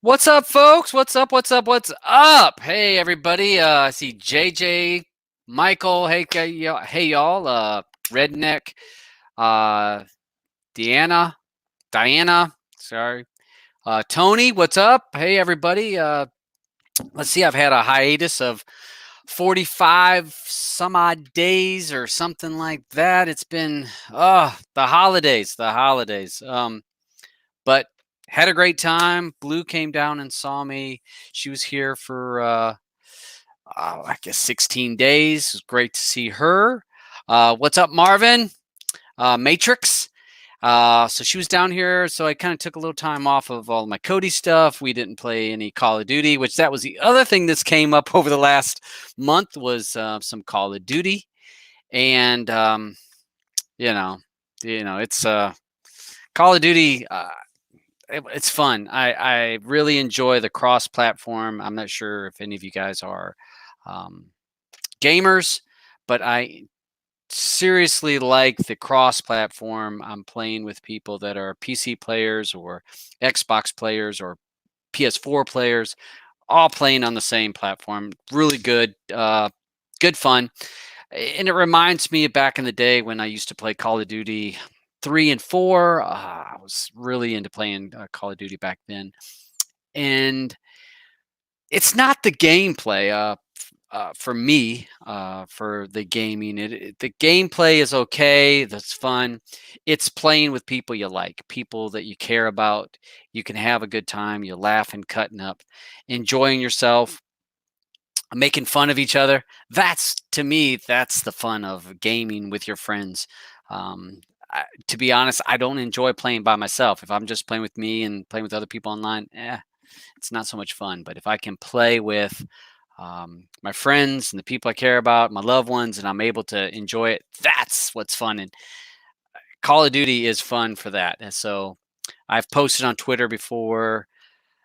What's up, folks? What's up? What's up? What's up? Hey, everybody. I see JJ, Michael. Hey, hey, y'all. Redneck, uh, Deanna, Diana. Sorry. Tony, what's up? Hey, everybody. Let's see. I've had a hiatus of 45 some odd days or something like that. It's been the holidays. But had a great time. Blue came down and saw me. She was here for I guess 16 days. It was great to see her. What's up, Marvin? Matrix. So she was down here. So I kind of took a little time off of all my Cody stuff. We didn't play any Call of Duty, which that was the other thing that's came up over the last month was some Call of Duty. And you know, it's Call of Duty. It's fun. I really enjoy the cross-platform. I'm not sure if any of you guys are gamers, but I seriously like the cross-platform. I'm playing with people that are PC players or Xbox players or PS4 players, all playing on the same platform. Really good, good fun. And it reminds me of back in the day when I used to play Call of Duty 3 and 4. I was really into playing Call of Duty back then. And it's not the gameplay for me, for the gaming. The gameplay is okay. That's fun. It's playing with people you like, people that you care about. You can have a good time. You're laughing, cutting up, enjoying yourself, making fun of each other. That's, to me, that's the fun of gaming with your friends. To be honest, I don't enjoy playing by myself. If I'm just playing with me and playing with other people online, it's not so much fun. But if I can play with my friends and the people I care about, my loved ones, and I'm able to enjoy it, that's what's fun. And Call of Duty is fun for that. And so I've posted on Twitter before.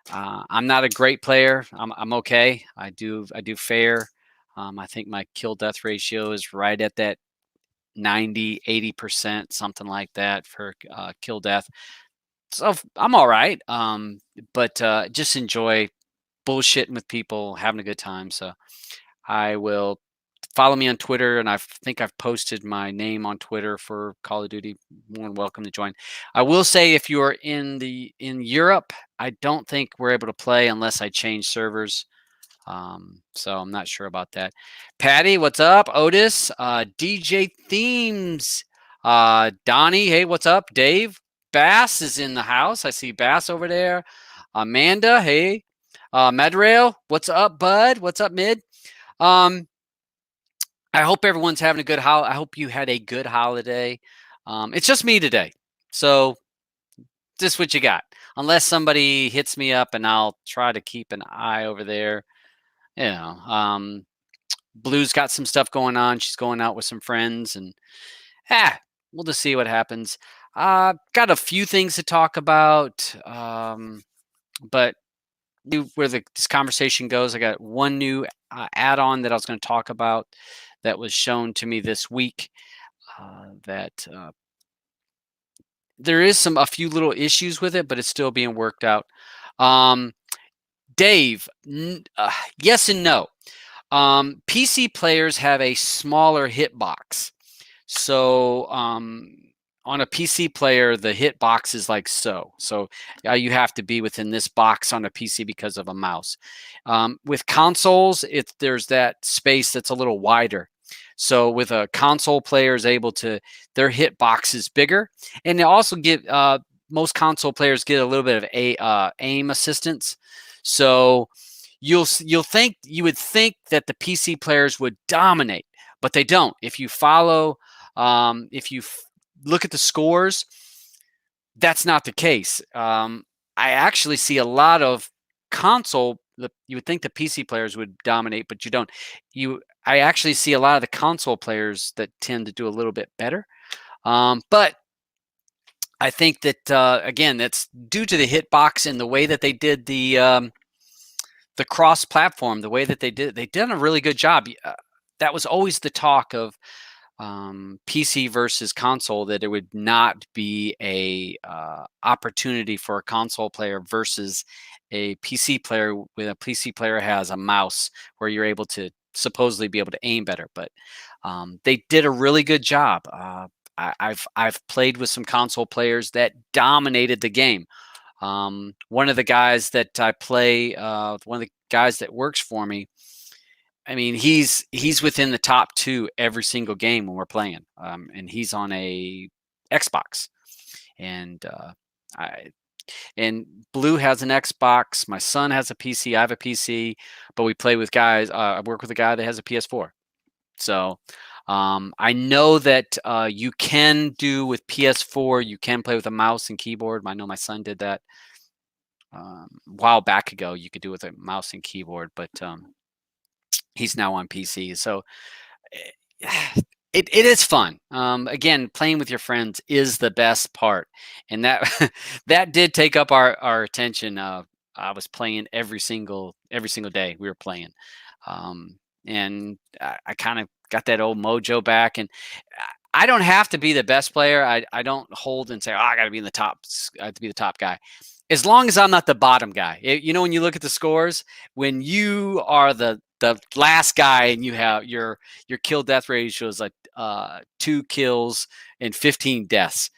I'm not a great player. I'm okay. I do fair. I think my kill death ratio is right at that 90-80%, something like that for kill death. So I'm all right. But just enjoy bullshitting with people, having a good time. So I will follow me on Twitter, and I think I've posted my name on Twitter for Call of Duty. More than welcome to join. I will say, if you are in Europe, I don't think we're able to play unless I change servers. So I'm not sure about that. Patty, what's up? Otis, DJ Themes, Donnie, hey, what's up? Dave, Bass is in the house. I see Bass over there. Amanda, hey. Medrail, what's up, bud? What's up, Mid? I hope everyone's having a good I hope you had a good holiday. It's just me today, so just what you got. Unless somebody hits me up, and I'll try to keep an eye over there. You know, Blue's got some stuff going on. She's going out with some friends, and we'll just see what happens. Got a few things to talk about, but where this conversation goes, I got one new add-on that I was going to talk about that was shown to me this week. That there is a few little issues with it, but it's still being worked out. Dave, yes and no. PC players have a smaller hitbox. So on a PC player, the hitbox is like so. So you have to be within this box on a PC because of a mouse. With consoles, there's that space that's a little wider. So with a console player is able to, their hitbox is bigger, and they also get most console players get a little bit of aim assistance. So you would think that the PC players would dominate, but they don't. If you follow, if you look at the scores, that's not the case. I actually see a lot of console. You would think the PC players would dominate, but you don't. I actually see a lot of the console players that tend to do a little bit better. But I think that again, that's due to the hitbox and the way that they did the cross-platform, the way that they did. They've done a really good job. That was always the talk of PC versus console, that it would not be a opportunity for a console player versus a PC player. With a PC player has a mouse where you're able to supposedly be able to aim better, but they did a really good job. I've played with some console players that dominated the game. One of the guys that I play, one of the guys that works for me, I mean, he's within the top 2 every single game when we're playing, and he's on a Xbox, and I and Blue has an Xbox. My son has a PC. I have a PC, but we play with guys. I work with a guy that has a PS4. So I know that you can do with PS4. You can play with a mouse and keyboard. I know my son did that a while back ago. You could do it with a mouse and keyboard, but he's now on PC. So it is fun. Again, playing with your friends is the best part, and that that did take up our attention. I was playing every single day. We were playing, and I kind of got that old mojo back. And I don't have to be the best player. I don't hold and say, oh, I got to be in the top. I have to be the top guy. As long as I'm not the bottom guy. You know, when you look at the scores, when you are the last guy and you have your kill death ratio is like 2 kills and 15 deaths.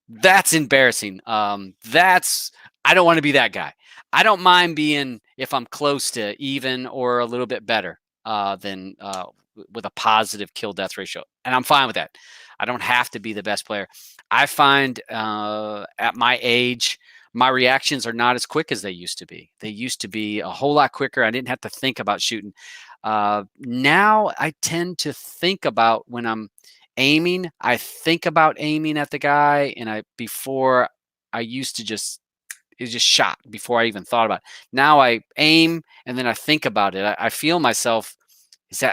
That's embarrassing. That's I don't want to be that guy. I don't mind being, if I'm close to even or a little bit better than with a positive kill death ratio, and I'm fine with that. I don't have to be the best player. I find at my age, my reactions are not as quick as they used to be. They used to be a whole lot quicker. I didn't have to think about shooting. Now I tend to think about when I'm aiming. I think about aiming at the guy, and before I used to just it just shot before I even thought about it. Now I aim and then I think about it. I feel myself.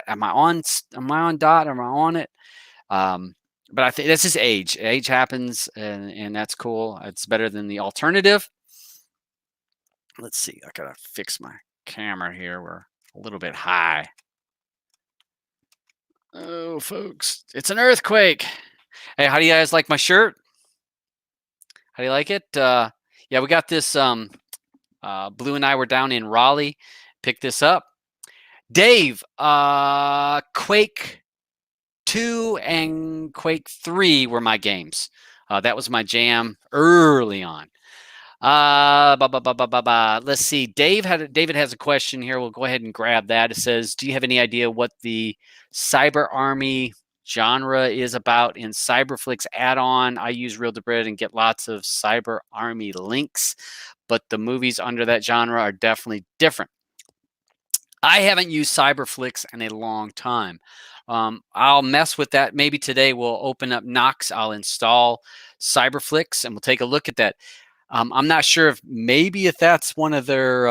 Am I on? Am I on dot? Am I on it? But I think that's just age. Age happens, and that's cool. It's better than the alternative. Let's see. I gotta fix my camera here. We're a little bit high. Oh, folks, it's an earthquake. Hey, how do you guys like my shirt? How do you like it? Yeah, we got this. Blue and I were down in Raleigh, picked this up. Dave, Quake 2 and Quake 3 were my games. That was my jam early on. Let's see. David has a question here. We'll go ahead and grab that. It says, do you have any idea what the Cyber Army genre is about in Cyberflix add-on? I use Real to Bread and get lots of Cyber Army links, but the movies under that genre are definitely different. I haven't used Cyberflix in a long time. I'll mess with that. Maybe today we'll open up Nox. I'll install Cyberflix and we'll take a look at that. I'm not sure if that's one of their,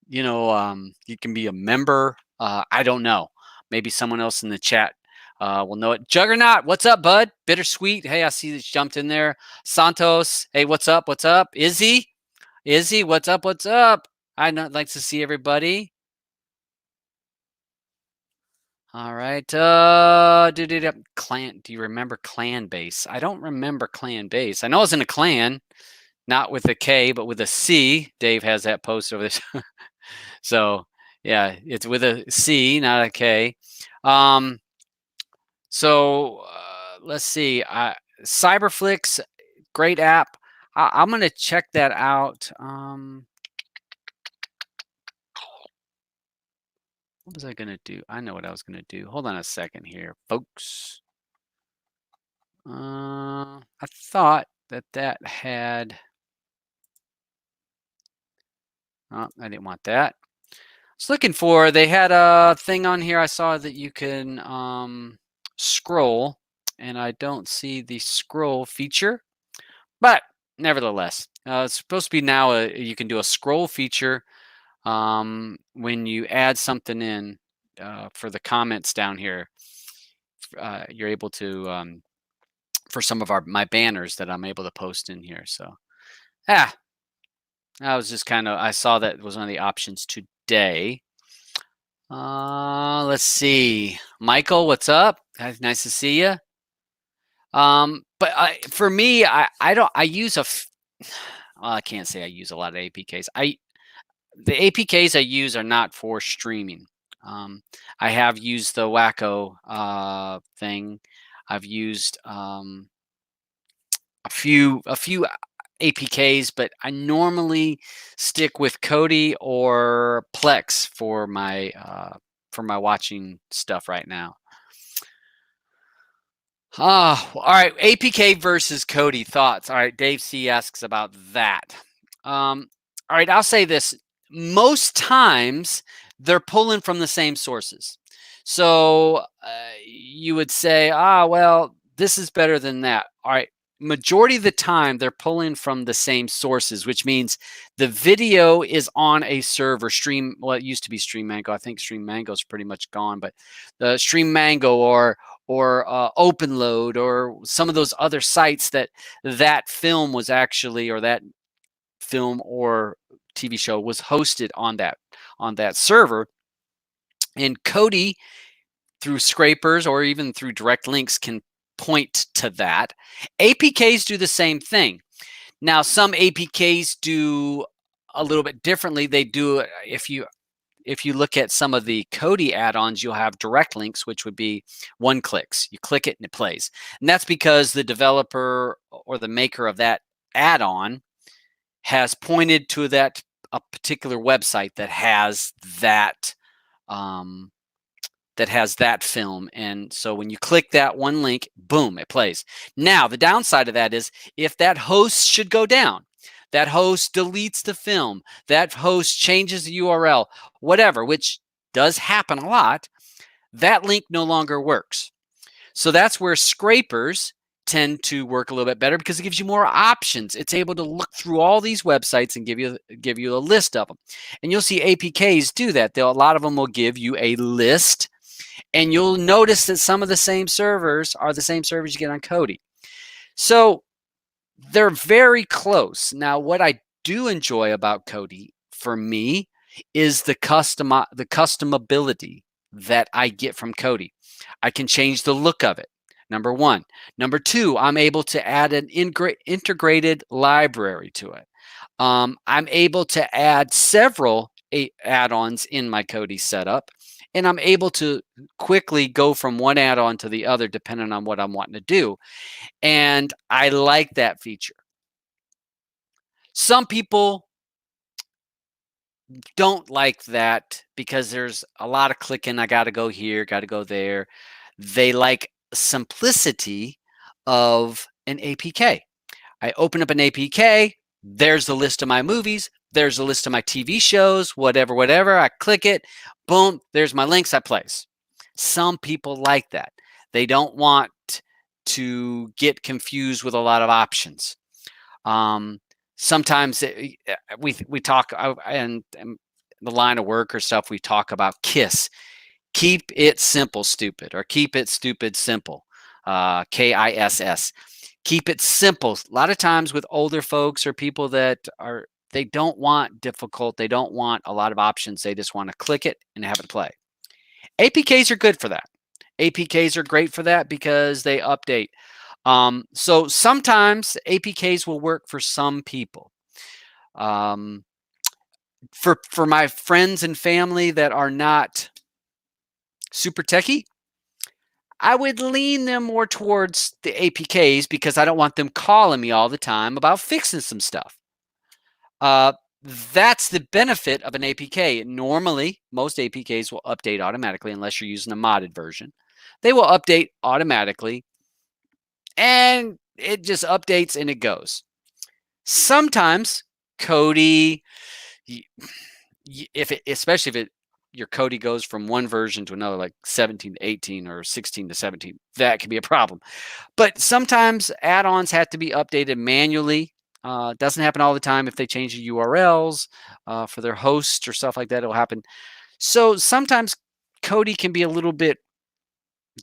you can be a member. I don't know. Maybe someone else in the chat will know it. Juggernaut, what's up, bud? Bittersweet. Hey, I see that you jumped in there. Santos, hey, what's up? What's up? Izzy, what's up? What's up? I'd like to see everybody. All right. Clan. Do you remember Clan Base? I don't remember Clan Base. I know it's in a clan, not with a K, but with a C. Dave has that post over there. So yeah, it's with a C, not a K. So let's see. Cyberflix, great app. I'm gonna check that out. What was I gonna do? I know what I was gonna do. Hold on a second here, folks. I thought that had. Oh, I didn't want that. I was looking for. They had a thing on here. I saw that you can scroll, and I don't see the scroll feature. But nevertheless, it's supposed to be now. You can do a scroll feature when you add something in for the comments down here. You're able to for some of my banners that I'm able to post in here. So, I was just I saw that was one of the options today. Let's see. Michael, what's up? Nice to see you. But for me, I don't I use well, I can't say I use a lot of APKs. The APKs I use are not for streaming. Um, I have used the Wacko thing. I've used a few APKs, but I normally stick with Kodi or Plex for my watching stuff right now. All right. APK versus Kodi thoughts. All right. Dave C asks about that. All right. I'll say this. Most times they're pulling from the same sources. So you would say, well, this is better than that. All right. Majority of the time they're pulling from the same sources, which means the video is on a server. Well, it used to be Stream Mango. I think Stream Mango is pretty much gone, but the Stream Mango or OpenLoad or some of those other sites that film was actually, or that film or TV show was hosted on that server. And Kodi, through scrapers or even through direct links, can point to that. APKs do the same thing. Now, some APKs do a little bit differently. They do, if you look at some of the Kodi add-ons, you'll have direct links, which would be one clicks. You click it and it plays. And that's because the developer or the maker of that add-on has pointed to a particular website that has that film. And so when you click that one link, boom, it plays. Now, the downside of that is if that host should go down, that host deletes the film, that host changes the URL, whatever, which does happen a lot, that link no longer works. So that's where scrapers tend to work a little bit better because it gives you more options. It's able to look through all these websites and give you a list of them. And you'll see APKs do that. A lot of them will give you a list, and you'll notice that some of the same servers are the same servers you get on Kodi. So they're very close. Now, what I do enjoy about Kodi, for me, is the customability that I get from Kodi. I can change the look of it, number one. Number two, I'm able to add an integrated library to it. I'm able to add several add-ons in my Kodi setup, and I'm able to quickly go from one add-on to the other depending on what I'm wanting to do. And I like that feature. Some people don't like that because there's a lot of clicking. I got to go here, got to go there. They like simplicity of an APK. I open up an APK, there's the list of my movies, there's a list of my TV shows, whatever. I click it, boom, there's my links, I place. Some people like that. They don't want to get confused with a lot of options. Sometimes we talk, and the line of work or stuff, we talk about KISS. Keep it simple, stupid, or keep it stupid, simple. KISS. Keep it simple. A lot of times with older folks or people they don't want difficult. They don't want a lot of options. They just want to click it and have it play. APKs are good for that. APKs are great for that because they update. So sometimes APKs will work for some people. For my friends and family that are not super techie, I would lean them more towards the APKs because I don't want them calling me all the time about fixing some stuff. That's the benefit of an APK. Normally, most APKs will update automatically unless you're using a modded version. They will update automatically, and it just updates and it goes. Sometimes Kodi, especially if your Kodi goes from one version to another, like 17 to 18 or 16 to 17, that can be a problem. But sometimes add-ons have to be updated manually. Doesn't happen all the time. If they change the URLs for their host or stuff like that, it'll happen. So sometimes Kodi can be a little bit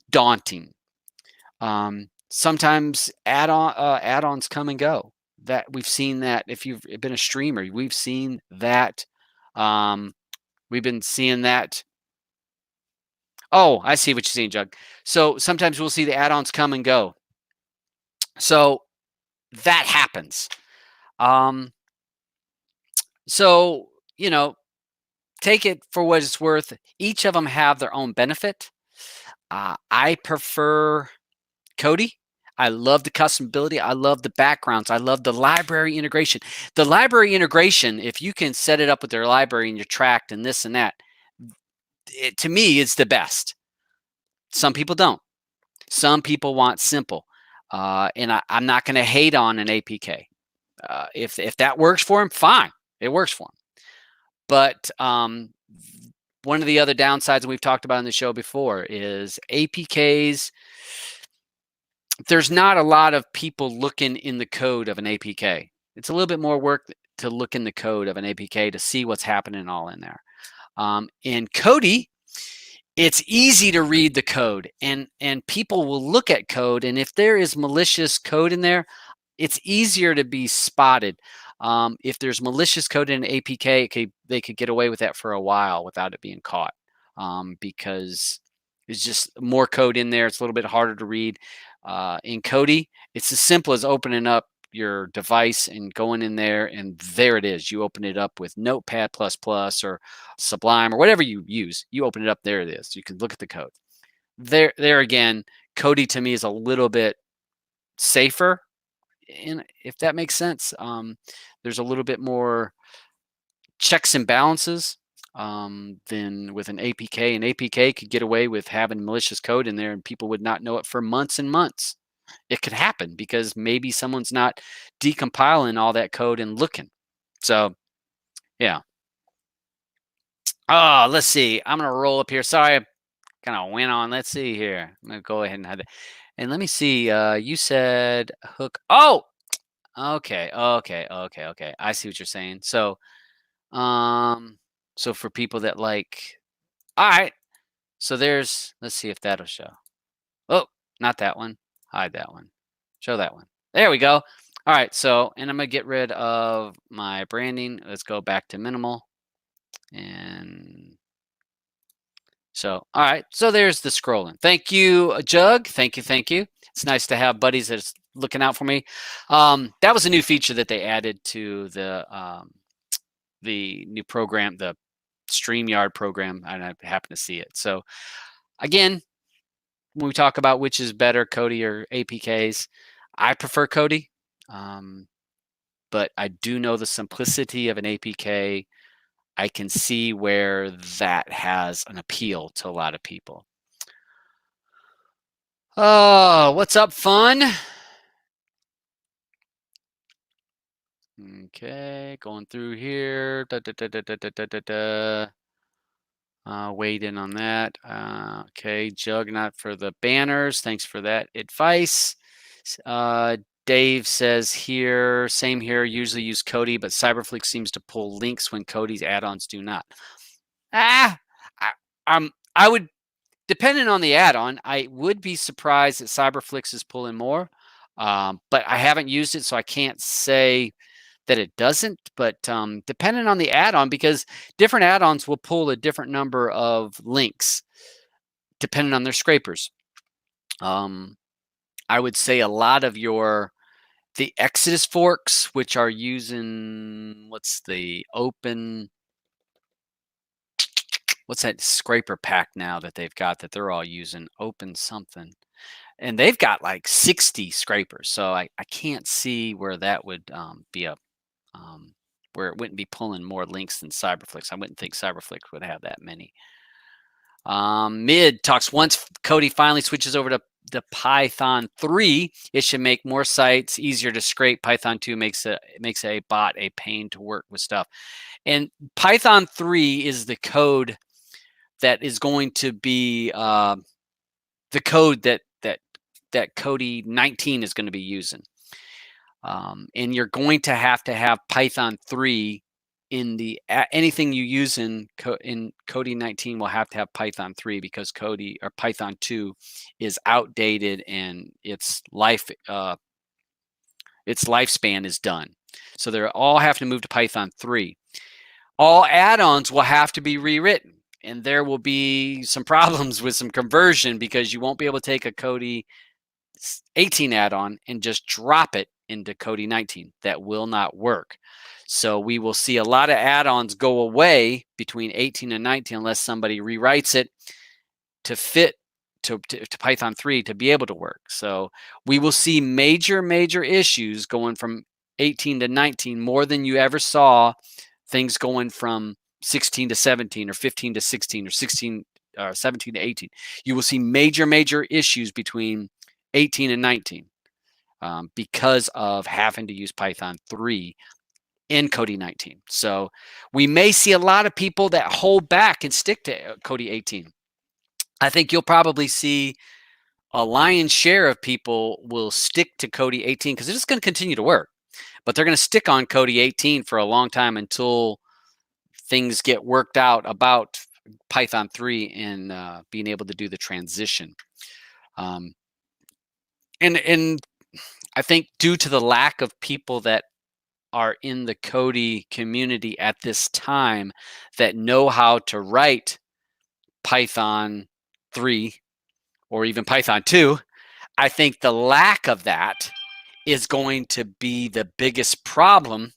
daunting. Sometimes add-ons come and go. That we've seen that if you've been a streamer, we've seen that. We've been seeing that Oh, I see what you're saying, Jug. So sometimes we'll see the add-ons come and go. So that happens. Um, so, you know, take it for what it's worth. Each of them have their own benefit. I prefer Kodi. I love the customability. I love the backgrounds. I love the library integration. The library integration, if you can set it up with their library and your tracked and this and that, to me, it's the best. Some people don't. Some people want simple. And I'm not going to hate on an APK. If that works for them, fine. It works for them. But one of the other downsides, and we've talked about in the show before, is APKs. There's not a lot of people looking in the code of an APK. It's a little bit more work to look in the code of an APK to see what's happening all in there. In Kodi, it's easy to read the code, and people will look at code, and if there is malicious code in there, it's easier to be spotted. If there's malicious code in an APK, they could get away with that for a while without it being caught, because there's just more code in there. It's a little bit harder to read. In Kodi, it's as simple as opening up your device and going in there, and there it is. You open it up with Notepad++ or Sublime or whatever you use. You open it up, there it is. You can look at the code. There again, Kodi to me is a little bit safer, and if that makes sense. There's a little bit more checks and balances than with an APK. An APK could get away with having malicious code in there, and people would not know it for months and months. It could happen because maybe someone's not decompiling all that code and looking. So, yeah. Oh, let's see. I'm gonna roll up here. Sorry, I kind of went on. Let's see here. I'm gonna go ahead and have it. And let me see. You said hook. Oh, okay, okay. I see what you're saying. So, so for people that like, all right. So let's see if that'll show. Oh, not that one. Hide that one. Show that one. There we go. All right. So, and I'm gonna get rid of my branding. Let's go back to minimal. And so, all right. So there's the scrolling. Thank you, Jug. Thank you. It's nice to have buddies that's looking out for me. That was a new feature that they added to the new program, the StreamYard program, and I happen to see it. So again, when we talk about which is better, Kodi or APKs, I prefer Kodi, but I do know the simplicity of an APK. I can see where that has an appeal to a lot of people. Oh, what's up, fun? Okay, going through here. Weighed in on that. Okay, Juggernaut for the banners. Thanks for that advice. Dave says here, same here, usually use Kodi, but Cyberflix seems to pull links when Kodi's add-ons do not. I would, depending on the add-on, I would be surprised that Cyberflix is pulling more, but I haven't used it, so I can't say that it doesn't, but depending on the add-on, because different add-ons will pull a different number of links depending on their scrapers. I would say a lot of the Exodus forks, which are using, what's that scraper pack now that they've got that they're all using? Open something. And they've got like 60 scrapers. So I can't see where that would be up. Where it wouldn't be pulling more links than Cyberflix. I wouldn't think Cyberflix would have that many. Mid talks, once Kodi finally switches over to the Python 3, it should make more sites easier to scrape. Python 2 makes a bot a pain to work with stuff. And Python 3 is the code that is going to be the code that Kodi 19 is going to be using. And you're going to have Python 3 in anything you use in Kodi 19 will have to have Python 3, because Kodi or Python 2 is outdated and its lifespan is done. So they're all have to move to Python 3. All add-ons will have to be rewritten. and there will be some problems with some conversion because you won't be able to take a Kodi 18 add-on and just drop it into Kodi 19. That will not work. So we will see a lot of add-ons go away between 18 and 19 unless somebody rewrites it to fit to Python 3 to be able to work. So we will see major issues going from 18 to 19 more than you ever saw things going from 16 to 17 or 15 to 16 or 17 to 18. You will see major issues between 18 and 19 because of having to use Python 3 in Kodi 19. So we may see a lot of people that hold back and stick to Kodi 18. I think you'll probably see a lion's share of people will stick to Kodi 18 because it's just going to continue to work. But they're going to stick on Kodi 18 for a long time until things get worked out about Python 3 and being able to do the transition. And I think due to the lack of people that are in the Kodi community at this time that know how to write Python 3 or even Python 2, I think the lack of that is going to be the biggest problem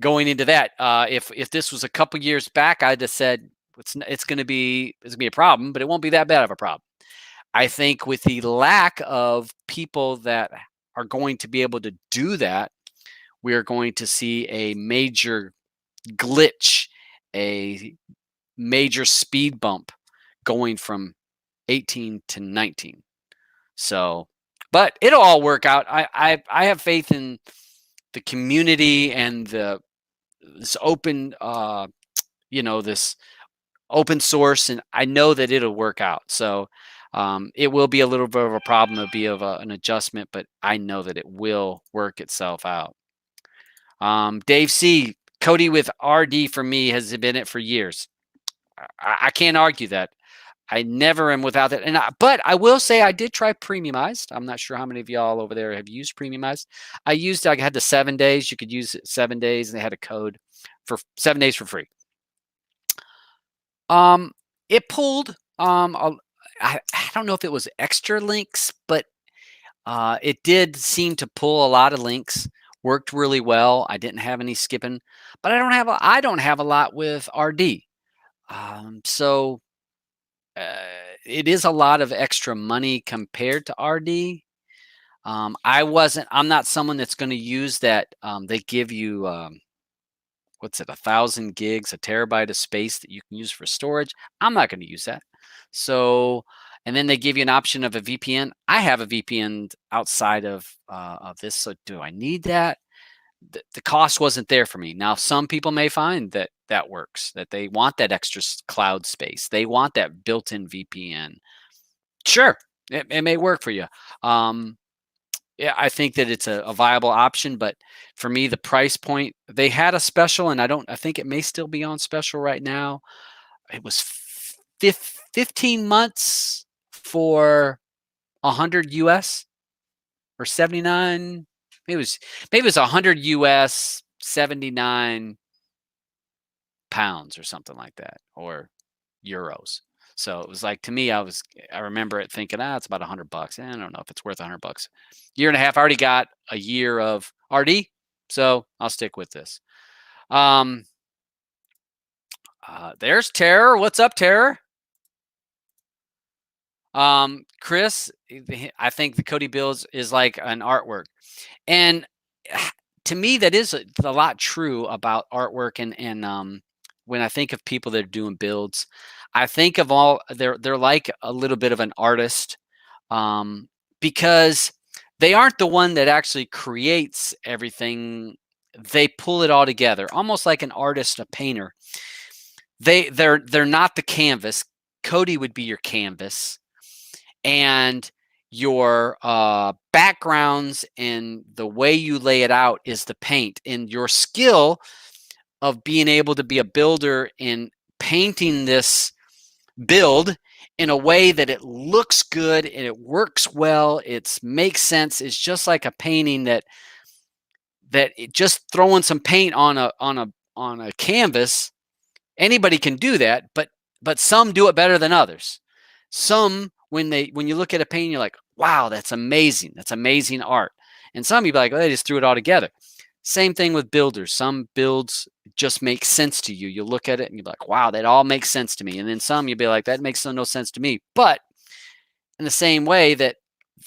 going into that. If this was a couple years back, I'd have said it's going to be a problem, but it won't be that bad of a problem. I think with the lack of people that are going to be able to do that, we are going to see a major glitch, a major speed bump going from 18 to 19. So, but it'll all work out. I have faith in the community and this open, this open source, and I know that it'll work out. So it will be a little bit of a problem. It'll be an adjustment, but I know that it will work itself out. Dave C, Kodi with RD for me has been it for years. I can't argue that. I never am without that. But I will say I did try Premiumized. I'm not sure how many of y'all over there have used Premiumized. I had the 7 days. You could use it 7 days, and they had a code for 7 days for free. It pulled. I don't know if it was extra links, but it did seem to pull a lot of links. Worked really well. I didn't have any skipping, but I don't have a lot with RD. So it is a lot of extra money compared to RD. I'm not someone that's going to use that. They give you, 1,000 gigs, a terabyte of space that you can use for storage. I'm not going to use that. So, and then they give you an option of a VPN. I have a VPN outside of this. So do I need that? The cost wasn't there for me. Now, some people may find that works, that they want that extra cloud space. They want that built-in VPN. Sure, it may work for you. Yeah, I think that it's a viable option, but for me, the price point, they had a special, and I think it may still be on special right now. It was 15 months for 100 US or 79. Maybe it was 100 US, 79 pounds or something like that, or euros. So it was like, to me, I remember it thinking, it's about $100. I don't know if it's worth $100. Year and a half, I already got a year of RD, so I'll stick with this. There's Terror. What's up, Terror? Chris, I think the Kodi builds is like an artwork. And to me, that is a lot true about artwork. And when I think of people that are doing builds, I think of they're like a little bit of an artist, because they aren't the one that actually creates everything. They pull it all together, almost like an artist, a painter. They're not the canvas. Kodi would be your canvas, and your backgrounds and the way you lay it out is the paint. And your skill of being able to be a builder in painting this build in a way that it looks good and it works well, it makes sense. It's just like a painting that just throwing some paint on a canvas, anybody can do that, but but some do it better than others. Some, when you look at a painting, you're like, wow, that's amazing. That's amazing art. And some, you'd be like, oh, they just threw it all together. Same thing with builders. Some builds just make sense to you. You look at it and you're like, wow, that all makes sense to me. And then some, you'll be like, that makes no sense to me. But in the same way that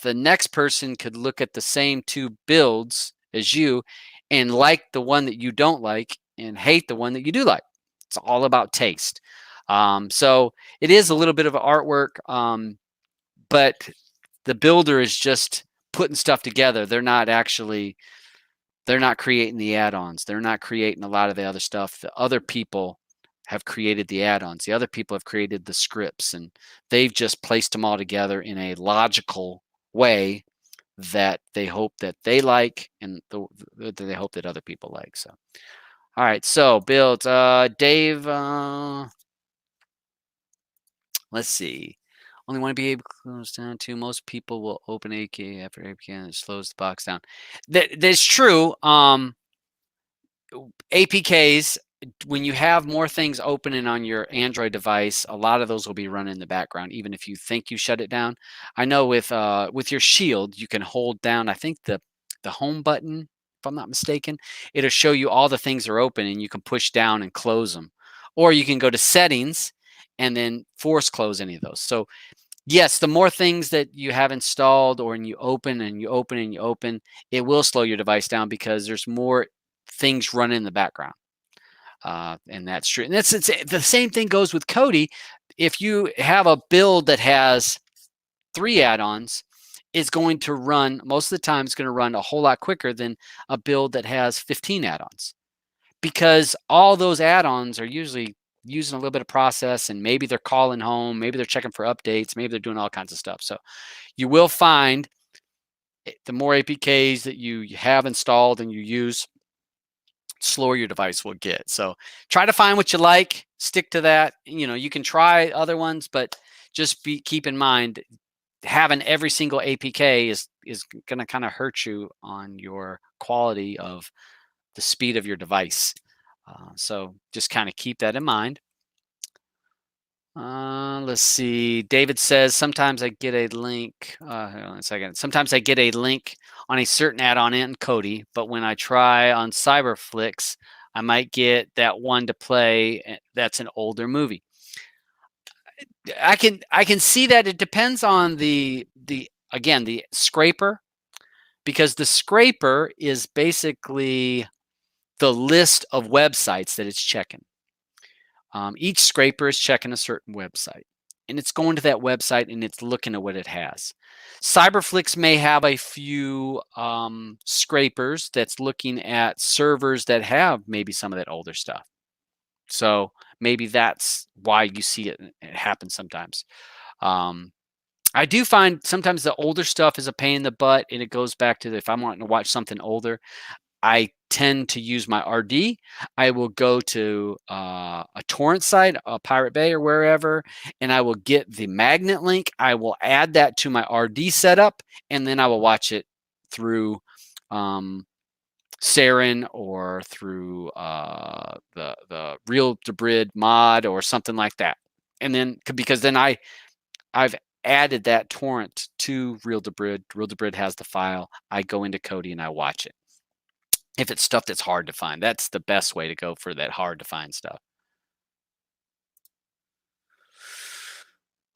the next person could look at the same two builds as you and like the one that you don't like and hate the one that you do like. It's all about taste. So it is a little bit of artwork, but the builder is just putting stuff together. They're not creating the add-ons. They're not creating a lot of the other stuff. The other people have created the add-ons. The other people have created the scripts, and they've just placed them all together in a logical way that they hope that they like, and they hope that other people like. So, all right. So build, Dave. Let's see. Only want to be able to close down to. Most people will open AK after APK and it slows the box down. That's true. APKs, when you have more things opening on your Android device, a lot of those will be running in the background, even if you think you shut it down. I know with your Shield, you can hold down, I think the home button, if I'm not mistaken, it'll show you all the things that are open and you can push down and close them. Or you can go to settings and then force close any of those. So yes, the more things that you have installed or you open and you open and you open, it will slow your device down because there's more things running in the background. And that's true. And it's the same thing goes with Kodi. If you have a build that has 3 add-ons, it's going to run, most of the time, it's going to run a whole lot quicker than a build that has 15 add-ons. Because all those add-ons are usually using a little bit of process, and maybe they're calling home, maybe they're checking for updates, maybe they're doing all kinds of stuff. So you will find the more APKs that you have installed and you use, slower your device will get. So try to find what you like, stick to that. You can try other ones, but just keep in mind having every single APK is going to kind of hurt you on your quality of the speed of your device. So just kind of keep that in mind. Let's see. David says, sometimes I get a link. Hold on a second. Sometimes I get a link on a certain add-on in Kodi, but when I try on Cyberflix, I might get that one to play that's an older movie. I can see that it depends on the scraper, because the scraper is basically the list of websites that it's checking. Each scraper is checking a certain website, and it's going to that website and it's looking at what it has. Cyberflix may have a few scrapers that's looking at servers that have maybe some of that older stuff. So maybe that's why you see it happen sometimes. I do find sometimes the older stuff is a pain in the butt, and it goes back to if I'm wanting to watch something older, I tend to use my RD. I will go to a torrent site, a Pirate Bay or wherever, and I will get the magnet link. I will add that to my RD setup, and then I will watch it through Saren or through the Real Debrid mod or something like that. And then because then I've added that torrent to Real Debrid. Real Debrid has the file. I go into Kodi and I watch it. If it's stuff that's hard to find, that's the best way to go for that hard to find stuff.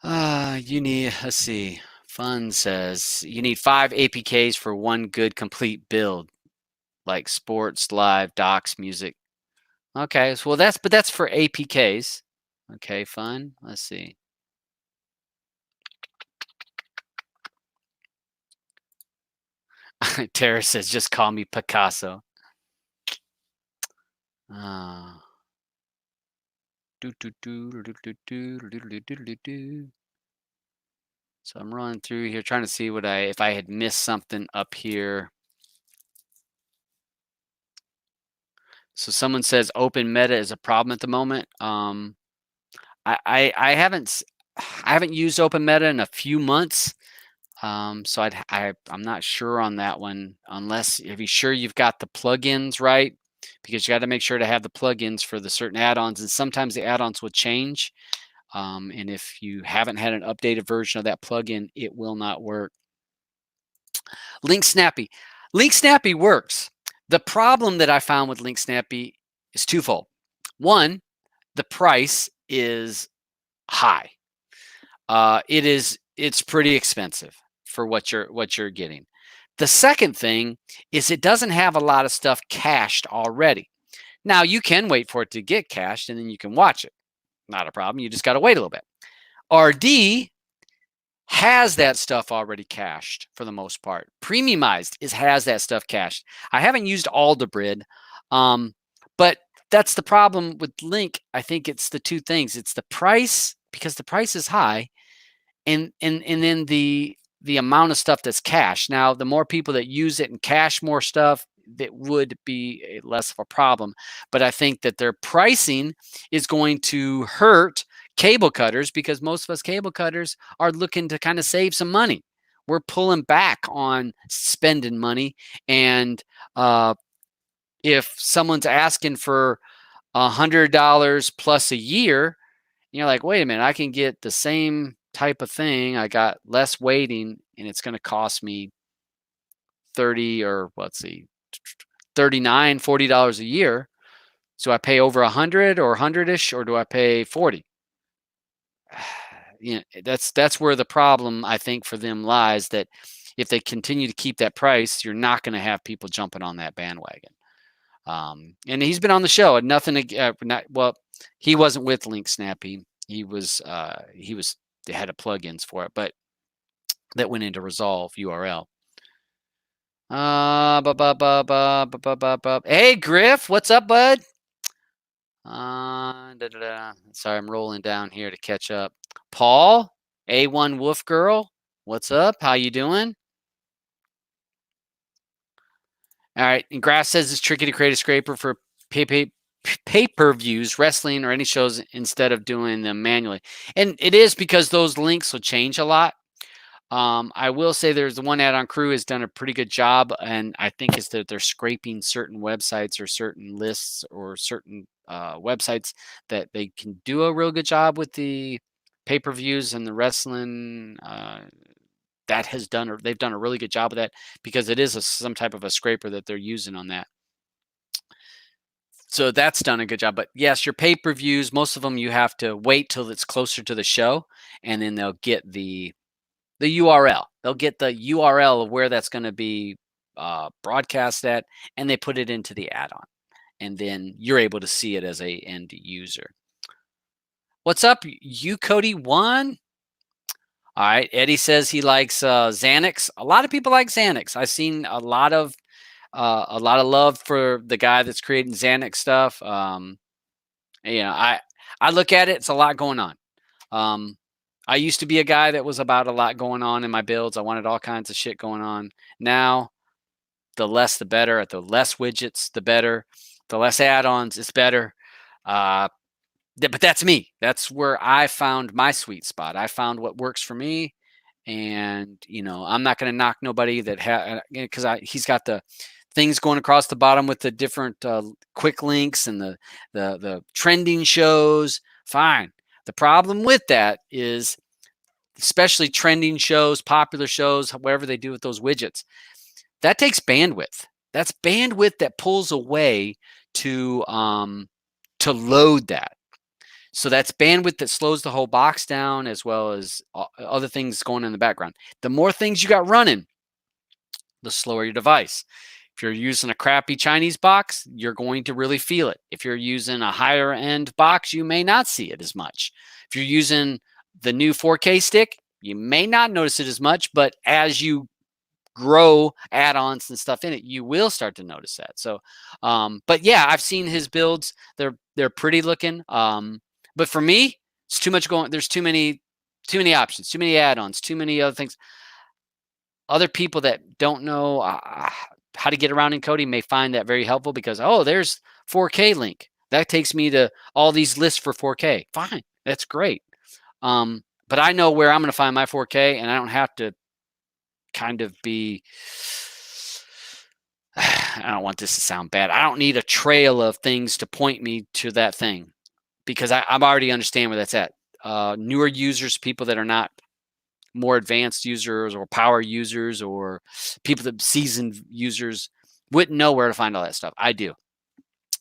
Let's see. Fun says you need 5 APKs for one good complete build, like sports, live, docs, music. Okay, so that's for APKs. Okay, fun. Let's see. Tara says, just call me Picasso. So I'm running through here trying to see if I had missed something up here. So someone says open meta is a problem at the moment. I haven't used open meta in a few months. So I'm not sure on that one, unless if you're sure you've got the plugins right, because you got to make sure to have the plugins for the certain add-ons, and sometimes the add-ons will change And if you haven't had an updated version of that plugin, it will not work. Link Snappy. Link Snappy works. The problem that I found with Link Snappy is twofold. One, the price is high. It's pretty expensive for what you're getting. The second thing is it doesn't have a lot of stuff cached already. Now you can wait for it to get cached and then you can watch it. Not a problem. You just got to wait a little bit. RD has that stuff already cached for the most part. Premiumized has that stuff cached. I haven't used Aldabrid, but that's the problem with Link. I think it's the two things. It's the price, because the price is high, and then the amount of stuff that's cached. Now, the more people that use it and cache more stuff, that would be less of a problem. But I think that their pricing is going to hurt cable cutters, because most of us cable cutters are looking to kind of save some money. We're pulling back on spending money. And if someone's asking for $100 plus a year, you're like, wait a minute, I can get the same type of thing. I got less waiting, and it's going to cost me 30 or let's see, $39, $40 a year. So I pay over 100 or 100-ish, or do I pay 40? You know, that's where the problem, I think, for them lies, that if they continue to keep that price, you're not going to have people jumping on that bandwagon. And he's been on the show, and nothing. Well, he wasn't with Link Snappy. He was. They had a plugins for it, but that went into Resolve URL. Hey, Griff, what's up, bud? Sorry, I'm rolling down here to catch up. Paul, A1 Wolf Girl, what's up? How you doing? All right. And Grass says it's tricky to create a scraper for pay-per-views, wrestling, or any shows instead of doing them manually. And it is because those links will change a lot. I will say there's the one add-on crew has done a pretty good job, and I think is that they're scraping certain websites or certain lists or certain websites that they can do a real good job with the pay-per-views and the wrestling. They've done a really good job of that, because it is some type of a scraper that they're using on that. So that's done a good job. But yes, your pay-per-views, most of them you have to wait till it's closer to the show, and then they'll get the URL. They'll get the URL of where that's going to be broadcast at, and they put it into the add-on, and then you're able to see it as a end user. What's up, you Cody One? All right, Eddie says he likes Xanax. A lot of people like Xanax. I've seen a lot of love for the guy that's creating Xanax stuff. I look at it. It's a lot going on. I used to be a guy that was about a lot going on in my builds. I wanted all kinds of shit going on. Now, the less the better. The less widgets, the better. The less add-ons, it's better. But that's me. That's where I found my sweet spot. I found what works for me, and I'm not going to knock nobody that because he's got the things going across the bottom with the different quick links and the trending shows. Fine. The problem with that is, especially trending shows, popular shows, whatever they do with those widgets, that takes bandwidth. That's bandwidth that pulls away to load that. So that's bandwidth that slows the whole box down, as well as other things going in the background. The more things you got running, the slower your device. If you're using a crappy Chinese box, you're going to really feel it. If you're using a higher end box, you may not see it as much. If you're using the new 4K stick, you may not notice it as much, but as you grow add-ons and stuff in it, you will start to notice that. So, but yeah, I've seen his builds. They're pretty looking. But for me, it's too much going. There's too many options, too many add-ons, too many other things. Other people that don't know how to get around Encoding may find that very helpful, because, oh, there's 4K link. That takes me to all these lists for 4K. Fine. That's great. But I know where I'm going to find my 4K, and I don't have to kind of be, I don't want this to sound bad. I don't need a trail of things to point me to that thing, because I already understand where that's at. newer users, people that are not more advanced users or power users or people that seasoned users wouldn't know where to find all that stuff. I do.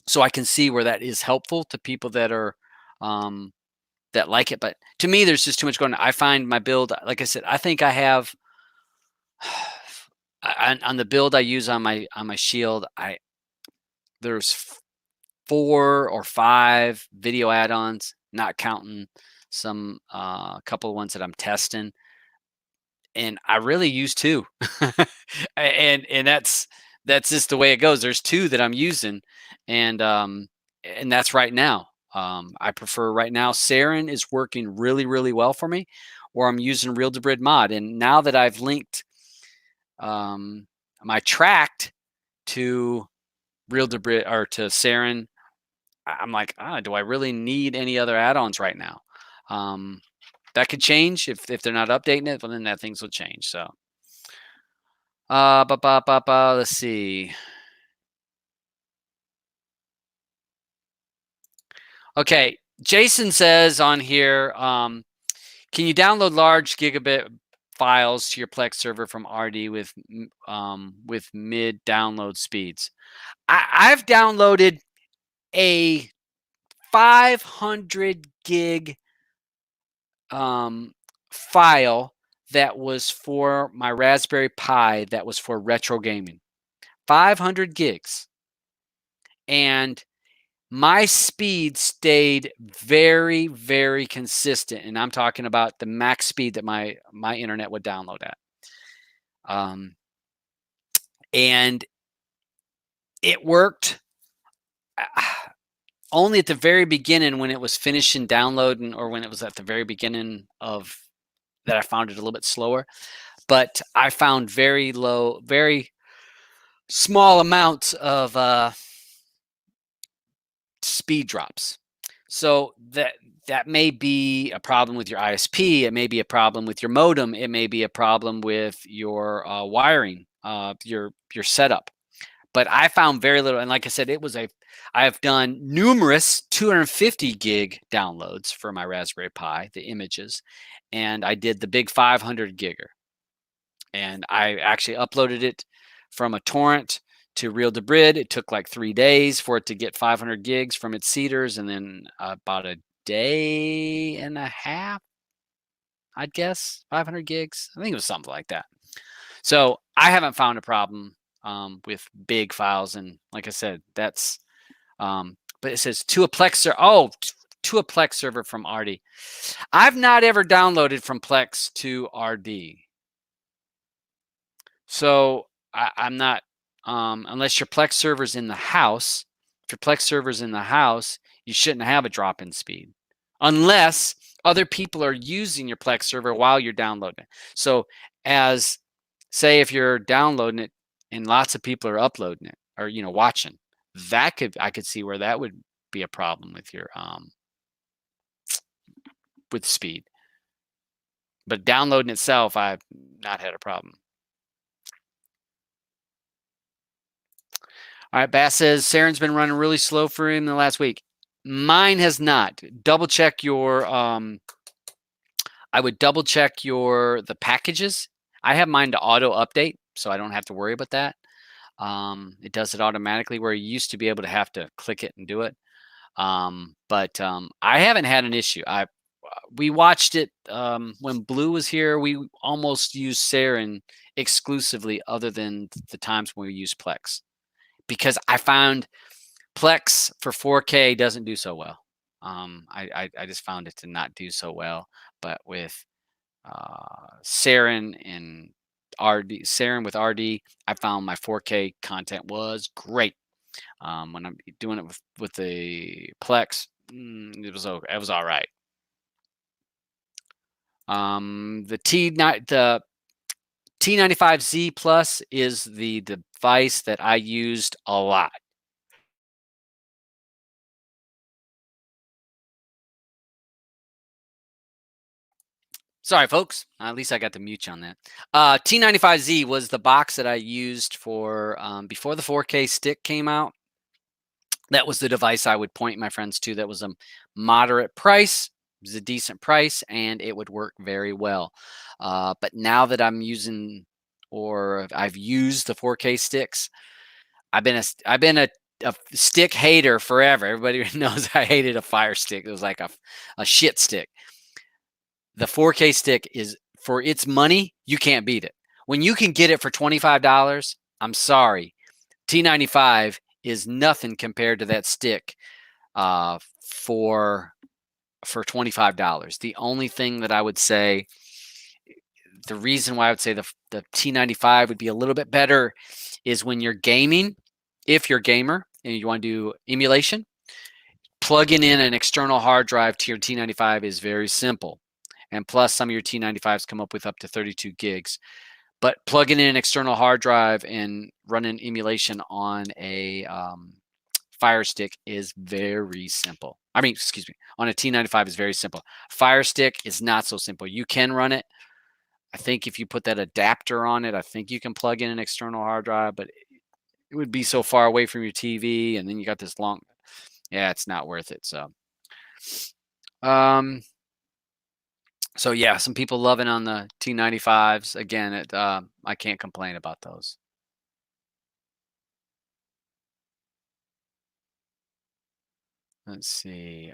So I can see where that is helpful to people that are that like it. But to me, there's just too much going on. I find my build, like I said, I think I have on the build I use on my Shield, there's 4 or 5 video add-ons, not counting some couple of ones that I'm testing, and I really use 2. and that's just the way it goes. There's 2 that I'm using, and that's right now. I prefer right now. Saren is working really, really well for me, or I'm using Real Debrid Mod. And now that I've linked my Tract to Real Debrid or to Saren, I'm like, do I really need any other add-ons right now? That could change if they're not updating it, well, then that things will change. So, let's see. Okay, Jason says on here, can you download large gigabit files to your Plex server from RD with mid download speeds? I've downloaded a 500 gig file that was for my Raspberry Pi that was for retro gaming. 500 gigs. And my speed stayed very, very consistent. And I'm talking about the max speed that my internet would download at. And it worked only at the very beginning when it was finishing downloading, or when it was at the very beginning of that, I found it a little bit slower. But I found very small amounts of speed drops. So that may be a problem with your ISP. It may be a problem with your modem. It may be a problem with your wiring, your setup. But I found very little. And like I said, I've done numerous 250 gig downloads for my Raspberry Pi, the images, and I did the big 500 gigger. And I actually uploaded it from a torrent to Real Debrid. It took like 3 days for it to get 500 gigs from its seeders, and then about a day and a half, I'd guess, 500 gigs. I think it was something like that. So I haven't found a problem with big files. And like I said, that's, but it says to a Plex server. Oh, to a Plex server from RD. I've not ever downloaded from Plex to RD. So I'm not, unless your Plex server's in the house. If your Plex server's in the house, you shouldn't have a drop-in speed, unless other people are using your Plex server while you're downloading it. So say if you're downloading it and lots of people are uploading it, or watching, I could see where that would be a problem with your with speed. But downloading itself, I've not had a problem. All right, Bass says Saren's been running really slow for him in the last week. Mine has not. Double check your I would double check the packages. I have mine to auto update, so I don't have to worry about that. It does it automatically, where you used to be able to have to click it and do it. But I haven't had an issue. We watched it when Blue was here. We almost used Saren exclusively, other than the times when we used Plex, because I found Plex for 4K doesn't do so well. I just found it to not do so well. But with Saren and Saren with RD, I found my 4K content was great. When I'm doing it with the Plex, it was all right. The T95Z Plus is the device that I used a lot. Sorry, folks. At least I got to mute you on that. T95Z was the box that I used for before the 4K stick came out. That was the device I would point my friends to. That was a moderate price. was a decent price, and it would work very well. But now that I'm using, or I've used the 4K sticks, I've been a stick hater forever. Everybody knows I hated a Fire Stick. It was like a shit stick. The 4K stick is, for its money, you can't beat it. When you can get it for $25, I'm sorry, T95 is nothing compared to that stick for $25. The only thing that I would say, the reason why I would say the T95 would be a little bit better is when you're gaming. If you're a gamer and you want to do emulation, plugging in an external hard drive to your T95 is very simple. And plus, some of your T95s come up with up to 32 gigs. But plugging in an external hard drive and running emulation on a Fire Stick is very simple. I mean, excuse me, on a T95 is very simple. Fire Stick is not so simple. You can run it. I think if you put that adapter on it, I think you can plug in an external hard drive, but it would be so far away from your TV, and then you got this long. Yeah, it's not worth it. Um, so yeah, some people loving on the T95s. Again, I can't complain about those. Let's see.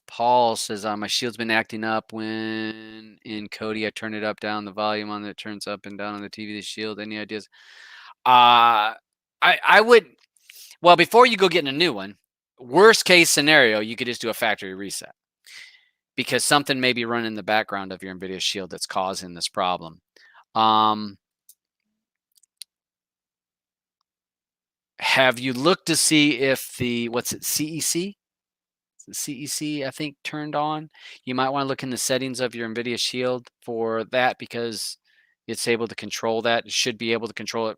Paul says, my shield's been acting up when in Kodi I turn it up, down, the volume on it turns up and down on the TV, the shield. Any ideas? I would, well, before you go getting a new one, worst case scenario, you could just do a factory reset, because something may be running in the background of your NVIDIA Shield that's causing this problem. Have you looked to see if the, what's it, CEC? The CEC, I think, turned on? You might want to look in the settings of your NVIDIA Shield for that, because it's able to control that. It should be able to control it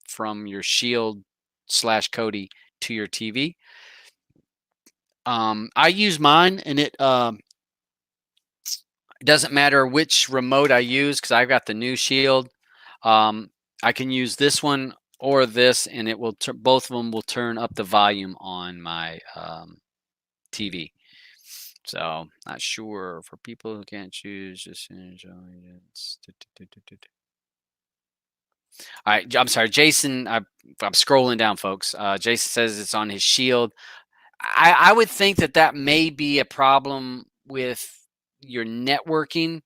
from your Shield / Kodi to your TV. I use mine, and it doesn't matter which remote I use, because I've got the new Shield. I can use this one or this, and it will both of them will turn up the volume on my TV. So not sure for people who can't choose. Just all right. I'm sorry, Jason. I'm scrolling down, folks. Jason says it's on his Shield. I would think that may be a problem with your networking.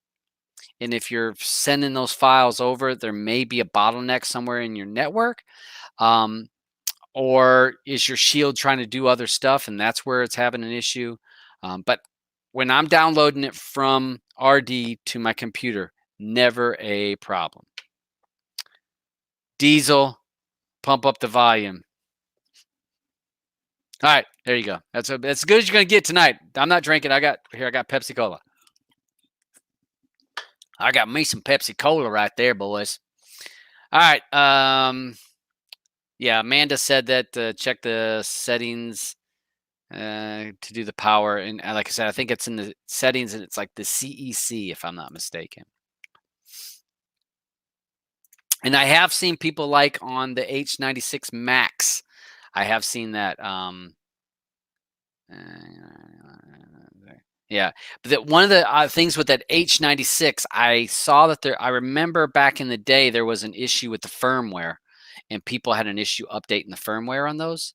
And if you're sending those files over, there may be a bottleneck somewhere in your network. Or is your Shield trying to do other stuff, and that's where it's having an issue? But when I'm downloading it from RD to my computer, never a problem. Diesel, pump up the volume. All right, there you go. That's as good as you're gonna get tonight. I'm not drinking. I got Pepsi Cola. I got me some Pepsi Cola right there, boys. All right. Yeah, Amanda said that check the settings to do the power, and like I said, I think it's in the settings, and it's like the CEC, if I'm not mistaken. And I have seen people like on the H96 Max. I have seen that. Yeah, but one of the things with that H96, I saw that I remember back in the day there was an issue with the firmware, and people had an issue updating the firmware on those.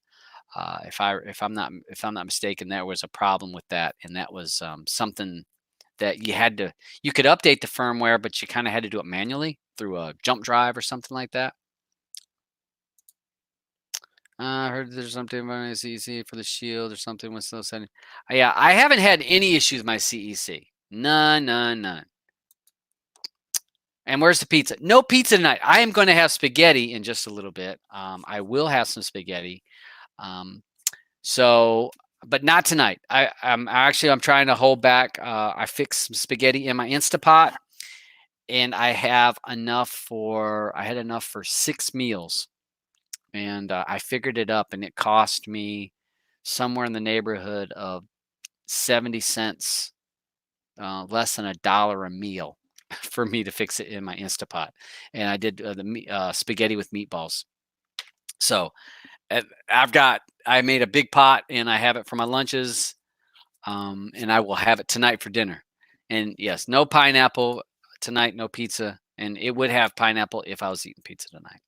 If I'm not mistaken, there was a problem with that, and that was something that you could update the firmware, but you kind of had to do it manually through a jump drive or something like that. I heard there's something about my CEC for the Shield or something with those settings. Yeah, I haven't had any issues with my CEC. None. And where's the pizza? No pizza tonight. I am going to have spaghetti in just a little bit. I will have some spaghetti. But not tonight. I'm trying to hold back. I fixed some spaghetti in my Instapot, and I had enough for 6 meals. And I figured it up, and it cost me somewhere in the neighborhood of 70 cents, less than $1 a meal for me to fix it in my Instapot. And I did the spaghetti with meatballs. So I made a big pot, and I have it for my lunches. and I will have it tonight for dinner. And yes, no pineapple tonight, no pizza. And it would have pineapple if I was eating pizza tonight.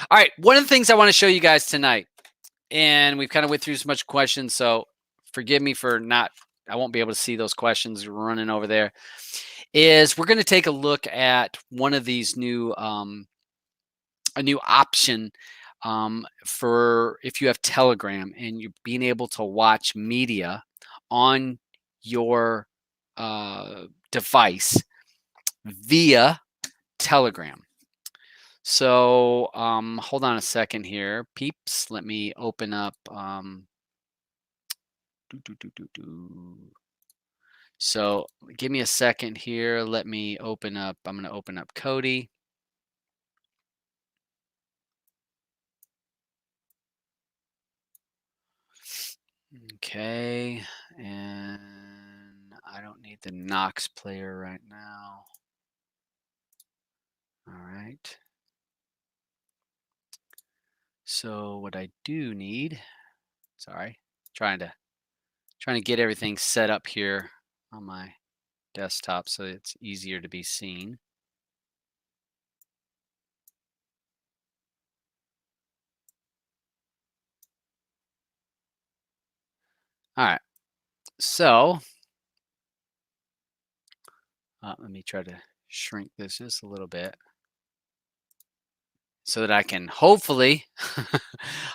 All right, one of the things I want to show you guys tonight, and we've kind of went through so much questions, so forgive me for not, I won't be able to see those questions running over there, is we're going to take a look at one of these new, a new option for if you have Telegram and you're being able to watch media on your device via Telegram. So hold on a second here, peeps. Let me open up. So give me a second here. Let me open up. I'm going to open up Kodi. Okay, and I don't need the Knox player right now. All right. So what I do need, sorry, trying to get everything set up here on my desktop so it's easier to be seen. All right. So let me try to shrink this just a little bit so that I can hopefully,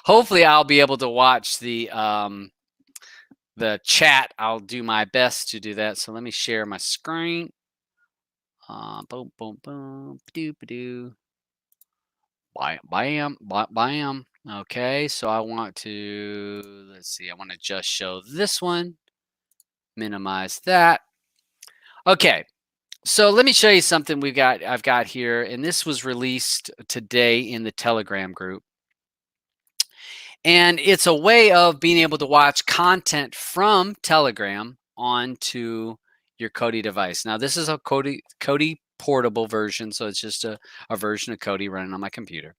hopefully I'll be able to watch the chat. I'll do my best to do that. So let me share my screen. Boom, boom, boom, doo, doo. Bam, bam, bam. Okay, so I want to, let's see, I want to just show this one, minimize that. Okay, so let me show you something I've got here, and this was released today in the Telegram group. And it's a way of being able to watch content from Telegram onto your Kodi device. Now, this is a Kodi portable version, so it's just a version of Kodi running on my computer.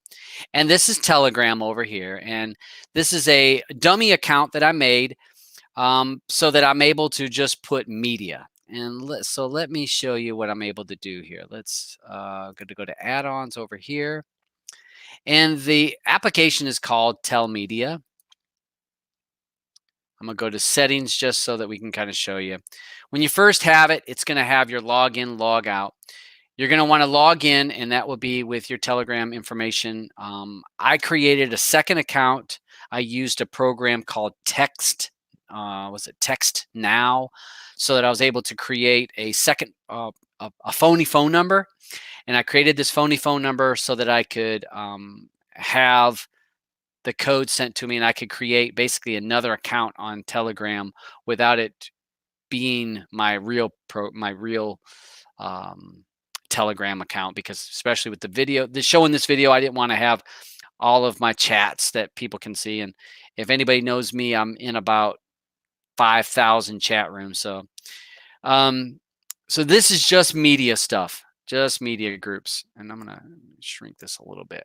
And this is Telegram over here. And this is a dummy account that I made so that I'm able to just put media. And so let me show you what I'm able to do here. Let's go to add-ons over here. And the application is called Telmedia. I'm going to go to settings just so that we can kind of show you. When you first have it, it's going to have your login, log out. You're going to want to log in, and that will be with your Telegram information. I created a second account. I used a program called Text. Was it Text Now? So that I was able to create a second, a phony phone number. And I created this phony phone number so that I could have the code sent to me, and I could create basically another account on Telegram without it being my real Telegram account, because especially with the video, showing this video, I didn't want to have all of my chats that people can see. And if anybody knows me, I'm in about 5,000 chat rooms. So, so this is just media stuff, just media groups. And I'm going to shrink this a little bit.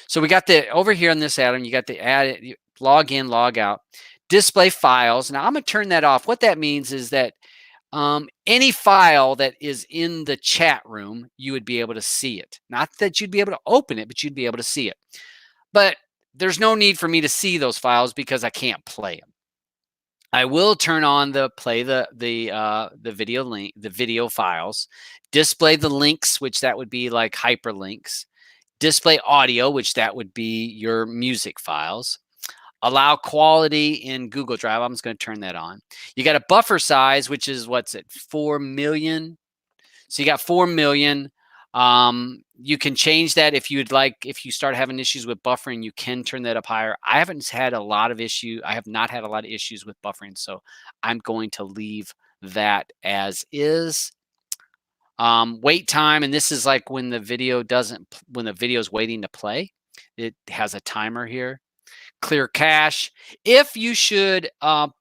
So we got the, over here on this add-on, you got the add, log in, log out, display files. Now I'm going to turn that off. What that means is that any file that is in the chat room, you would be able to see it. Not that you'd be able to open it, but you'd be able to see it. But there's no need for me to see those files because I can't play them. I will turn on the video link, the video files, display the links, which that would be like hyperlinks, display audio, which that would be your music files, allow quality in Google Drive. I'm just going to turn that on. You got a buffer size, which is, what's it, 4 million. So you got 4 million. You can change that if you'd like. If you start having issues with buffering, you can turn that up higher. I haven't had a lot of issue. I have not had a lot of issues with buffering, so I'm going to leave that as is. Wait time, and this is like when the video when the video is waiting to play. It has a timer here. Clear cache. If you should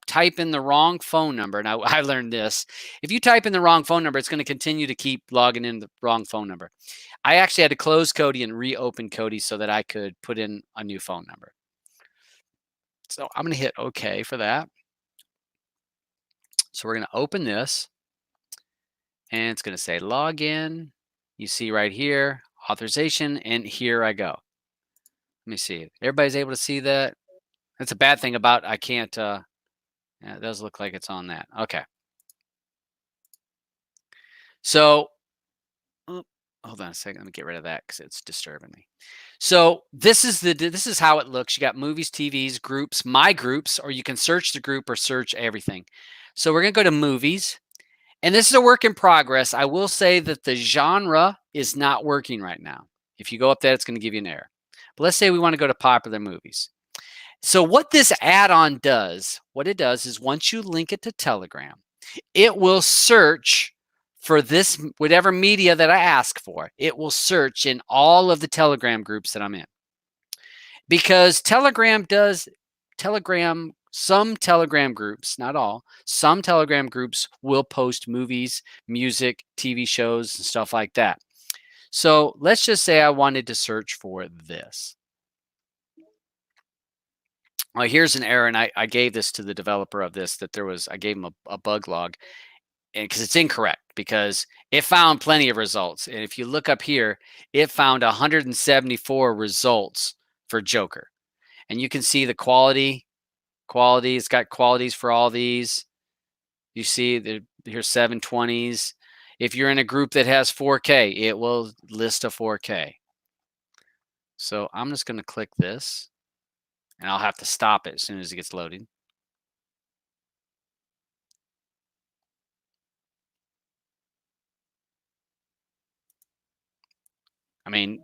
type in the wrong phone number, now I learned this, if you type in the wrong phone number, it's going to continue to keep logging in the wrong phone number. I actually had to close Kodi and reopen Kodi so that I could put in a new phone number. So I'm going to hit OK for that. So we're going to open this, and it's going to say login. You see right here, authorization, and here I go. Let me see. Everybody's able to see that. That's a bad thing about I can't. Yeah, it does look like it's on that. Okay. So, oop, hold on a second. Let me get rid of that because it's disturbing me. So this is how it looks. You got movies, TVs, groups, my groups, or you can search the group or search everything. So we're gonna go to movies, and this is a work in progress. I will say that the genre is not working right now. If you go up there, it's gonna give you an error. But let's say we want to go to popular movies. So what this add-on does, what it does is once you link it to Telegram, it will search for this whatever media that I ask for. It will search in all of the Telegram groups that I'm in. Because some Telegram groups, not all, some Telegram groups will post movies, music, TV shows, and stuff like that. So let's just say I wanted to search for this. Well, here's an error, and I gave this to the developer of this, that I gave him a bug log, and because it's incorrect, because it found plenty of results. And if you look up here, it found 174 results for Joker. And you can see the quality. It's got qualities for all these. You see here's 720s. If you're in a group that has 4K, it will list a 4K. So I'm just going to click this, and I'll have to stop it as soon as it gets loaded. I mean,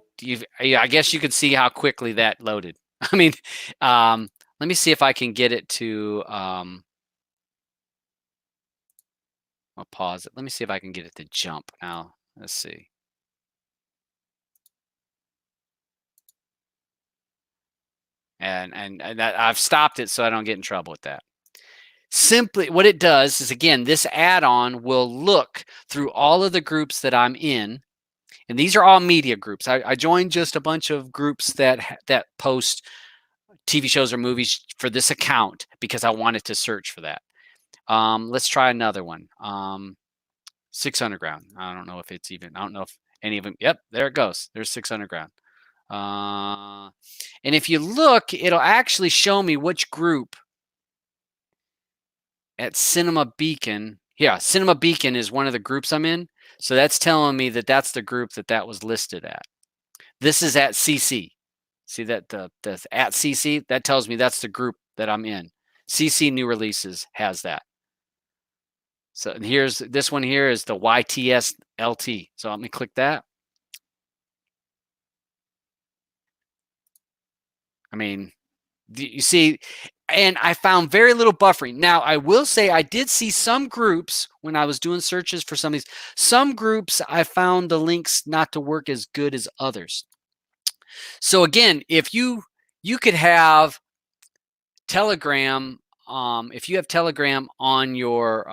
I guess you could see how quickly that loaded. I mean, let me see if I can get it to, I'll pause it. Let me see if I can get it to jump now. Let's see. And I've stopped it so I don't get in trouble with that. Simply, what it does is, again, this add-on will look through all of the groups that I'm in, and these are all media groups. I joined just a bunch of groups that post TV shows or movies for this account because I wanted to search for that. Let's try another one. 6 Underground. I don't know if it's even. I don't know if any of them. Yep, there it goes. There's 6 Underground. And if you look, it'll actually show me which group at Cinema Beacon. Yeah, Cinema Beacon is one of the groups I'm in. So that's telling me that that's the group that was listed at. This is at CC. See that the at CC, that tells me that's the group that I'm in. CC New Releases has that. So and here's this one here is the YTS LT. So let me click that. I mean, you see, and I found very little buffering. Now, I will say I did see some groups when I was doing searches for some of these. Some groups I found the links not to work as good as others. So again, if you could have Telegram, if you have Telegram on your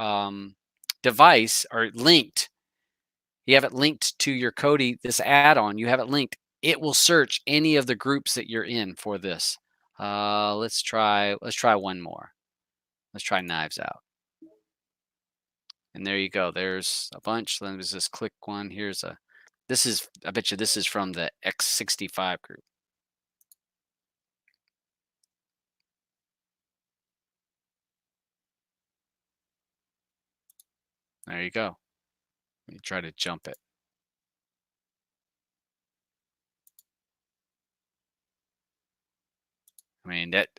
device or linked, you have it linked to your Kodi, this add-on, you have it linked, it will search any of the groups that you're in for this. Let's try one more. Let's try Knives Out. And there you go. There's a bunch. Let me just click one. I bet you this is from the X65 group. There you go. Let me try to jump it. I mean, it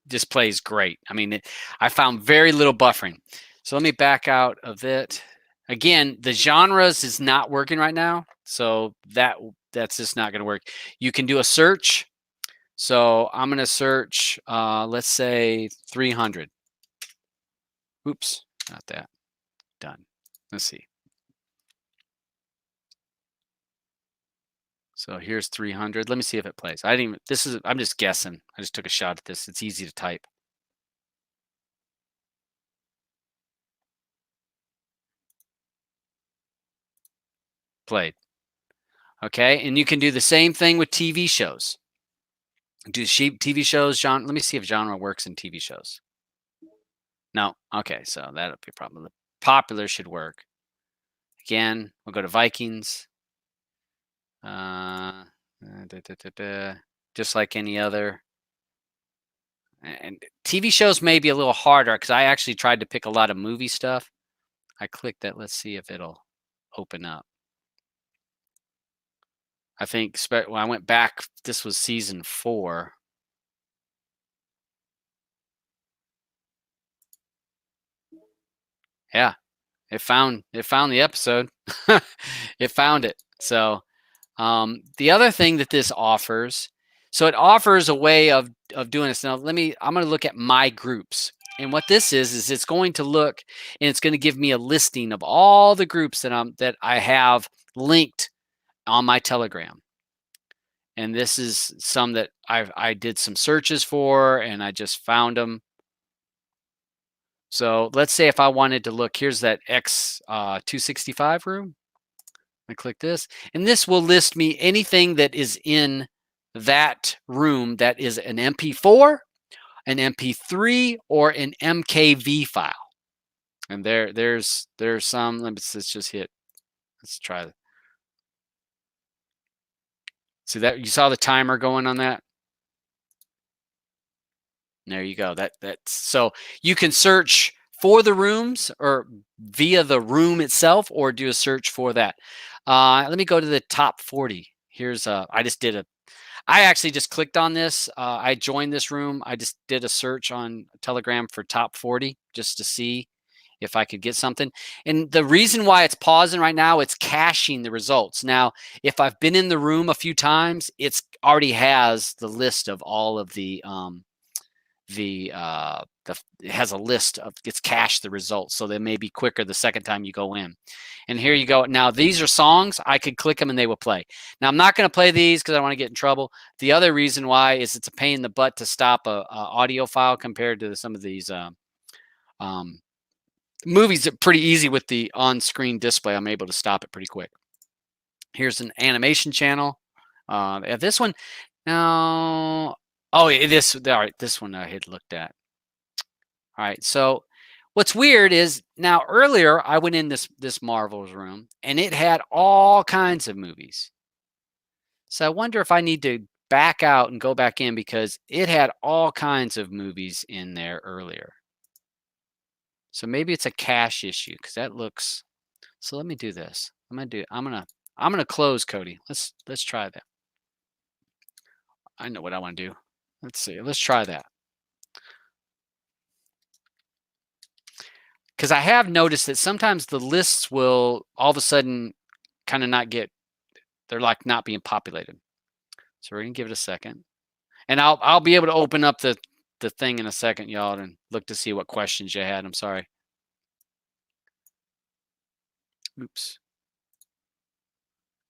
just plays great. I mean, I found very little buffering. So let me back out of it. Again, the genres is not working right now. So that's just not going to work. You can do a search. So I'm going to search, let's say 300. Oops, not that. Done. Let's see. So here's 300. Let me see if it plays. I'm just guessing. I just took a shot at this. It's easy to type. Played. Okay, and you can do the same thing with TV shows. Do TV shows, genre. Let me see if genre works in TV shows. No. Okay, so that'll be a problem. The popular should work. Again, we'll go to Vikings. Uh, da, da, da, da, just like any other. And TV shows may be a little harder because I actually tried to pick a lot of movie stuff. I clicked that. Let's see if it'll open up. I think when I went back, this was season 4. Yeah, it found the episode. It found it. So the other thing that this offers, so it offers a way of doing this. Now I'm going to look at my groups. And what this is it's going to look and it's going to give me a listing of all the groups that I have linked on my Telegram. And this is some that I did some searches for and I just found them. So let's say if I wanted to look, here's that X265 room. I click this, and this will list me anything that is in that room that is an MP4, an MP3, or an MKV file. And there's some. Let's just hit. Let's try it. See that you saw the timer going on that? There you go. That's so you can search for the rooms or via the room itself, or do a search for that. Let me go to the top 40. Here's I actually just clicked on this. I joined this room. I just did a search on Telegram for top 40 just to see if I could get something. And the reason why it's pausing right now, it's caching the results. Now, if I've been in the room a few times, it's already has the list of all of it has a list of it's cached the results, so they may be quicker the second time you go in. And here you go. Now these are songs. I could click them and they will play. Now I'm not going to play these because I don't want to get in trouble. The other reason why is it's a pain in the butt to stop a audio file compared to some of these movies. Are pretty easy with the on-screen display. I'm able to stop it pretty quick. Here's an animation channel. This one now. Oh, this all right. This one I had looked at. All right. So what's weird is now earlier I went in this Marvel's room and it had all kinds of movies. So I wonder if I need to back out and go back in because it had all kinds of movies in there earlier. So maybe it's a cache issue because that looks. So let me do this. I'm gonna close Kodi. Let's try that. I know what I want to do. Let's see. Let's try that. Because I have noticed that sometimes the lists will all of a sudden kind of not get, they're like not being populated. So we're gonna give it a second, and I'll be able to open up the thing in a second, y'all, and look to see what questions you had. I'm sorry. Oops.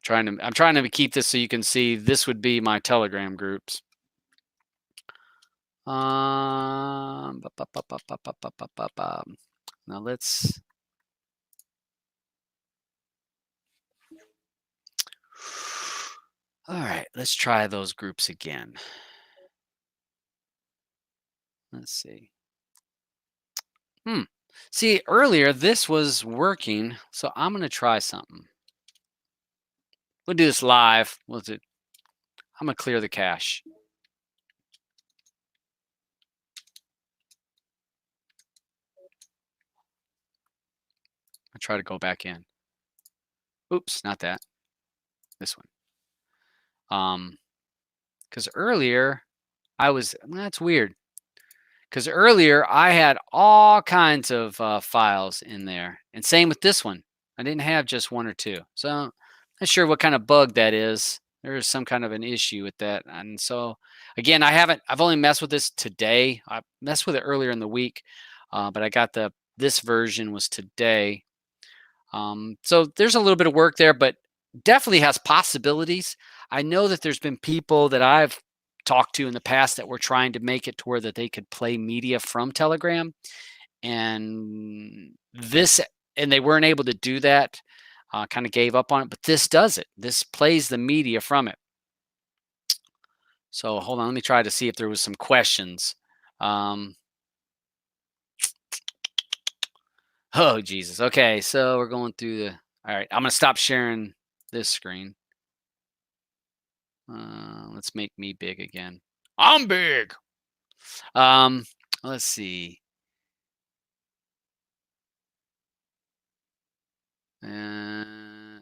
I'm trying to keep this so you can see. This would be my Telegram groups. Now let's. All right, let's try those groups again. Let's see. See, earlier this was working, so I'm going to try something. We'll do this live. I'm going to clear the cache. I'll try to go back in. Oops, not that. This one. Because earlier that's weird. Because earlier I had all kinds of files in there, and same with this one. I didn't have just one or two. So I'm not sure what kind of bug that is. There is some kind of an issue with that. And so again, I've only messed with this today. I messed with it earlier in the week, but I got this version was today. So there's a little bit of work there, but definitely has possibilities. I know that there's been people that I've talked to in the past that were trying to make it to where that they could play media from Telegram, and they weren't able to do that. Kind of gave up on it, but this does it. This plays the media from it. So hold on, let me try to see if there was some questions. Oh, Jesus. Okay, so we're going through the all right, I'm gonna stop sharing this screen. Let's make me big again. I'm big. Um, let's see. All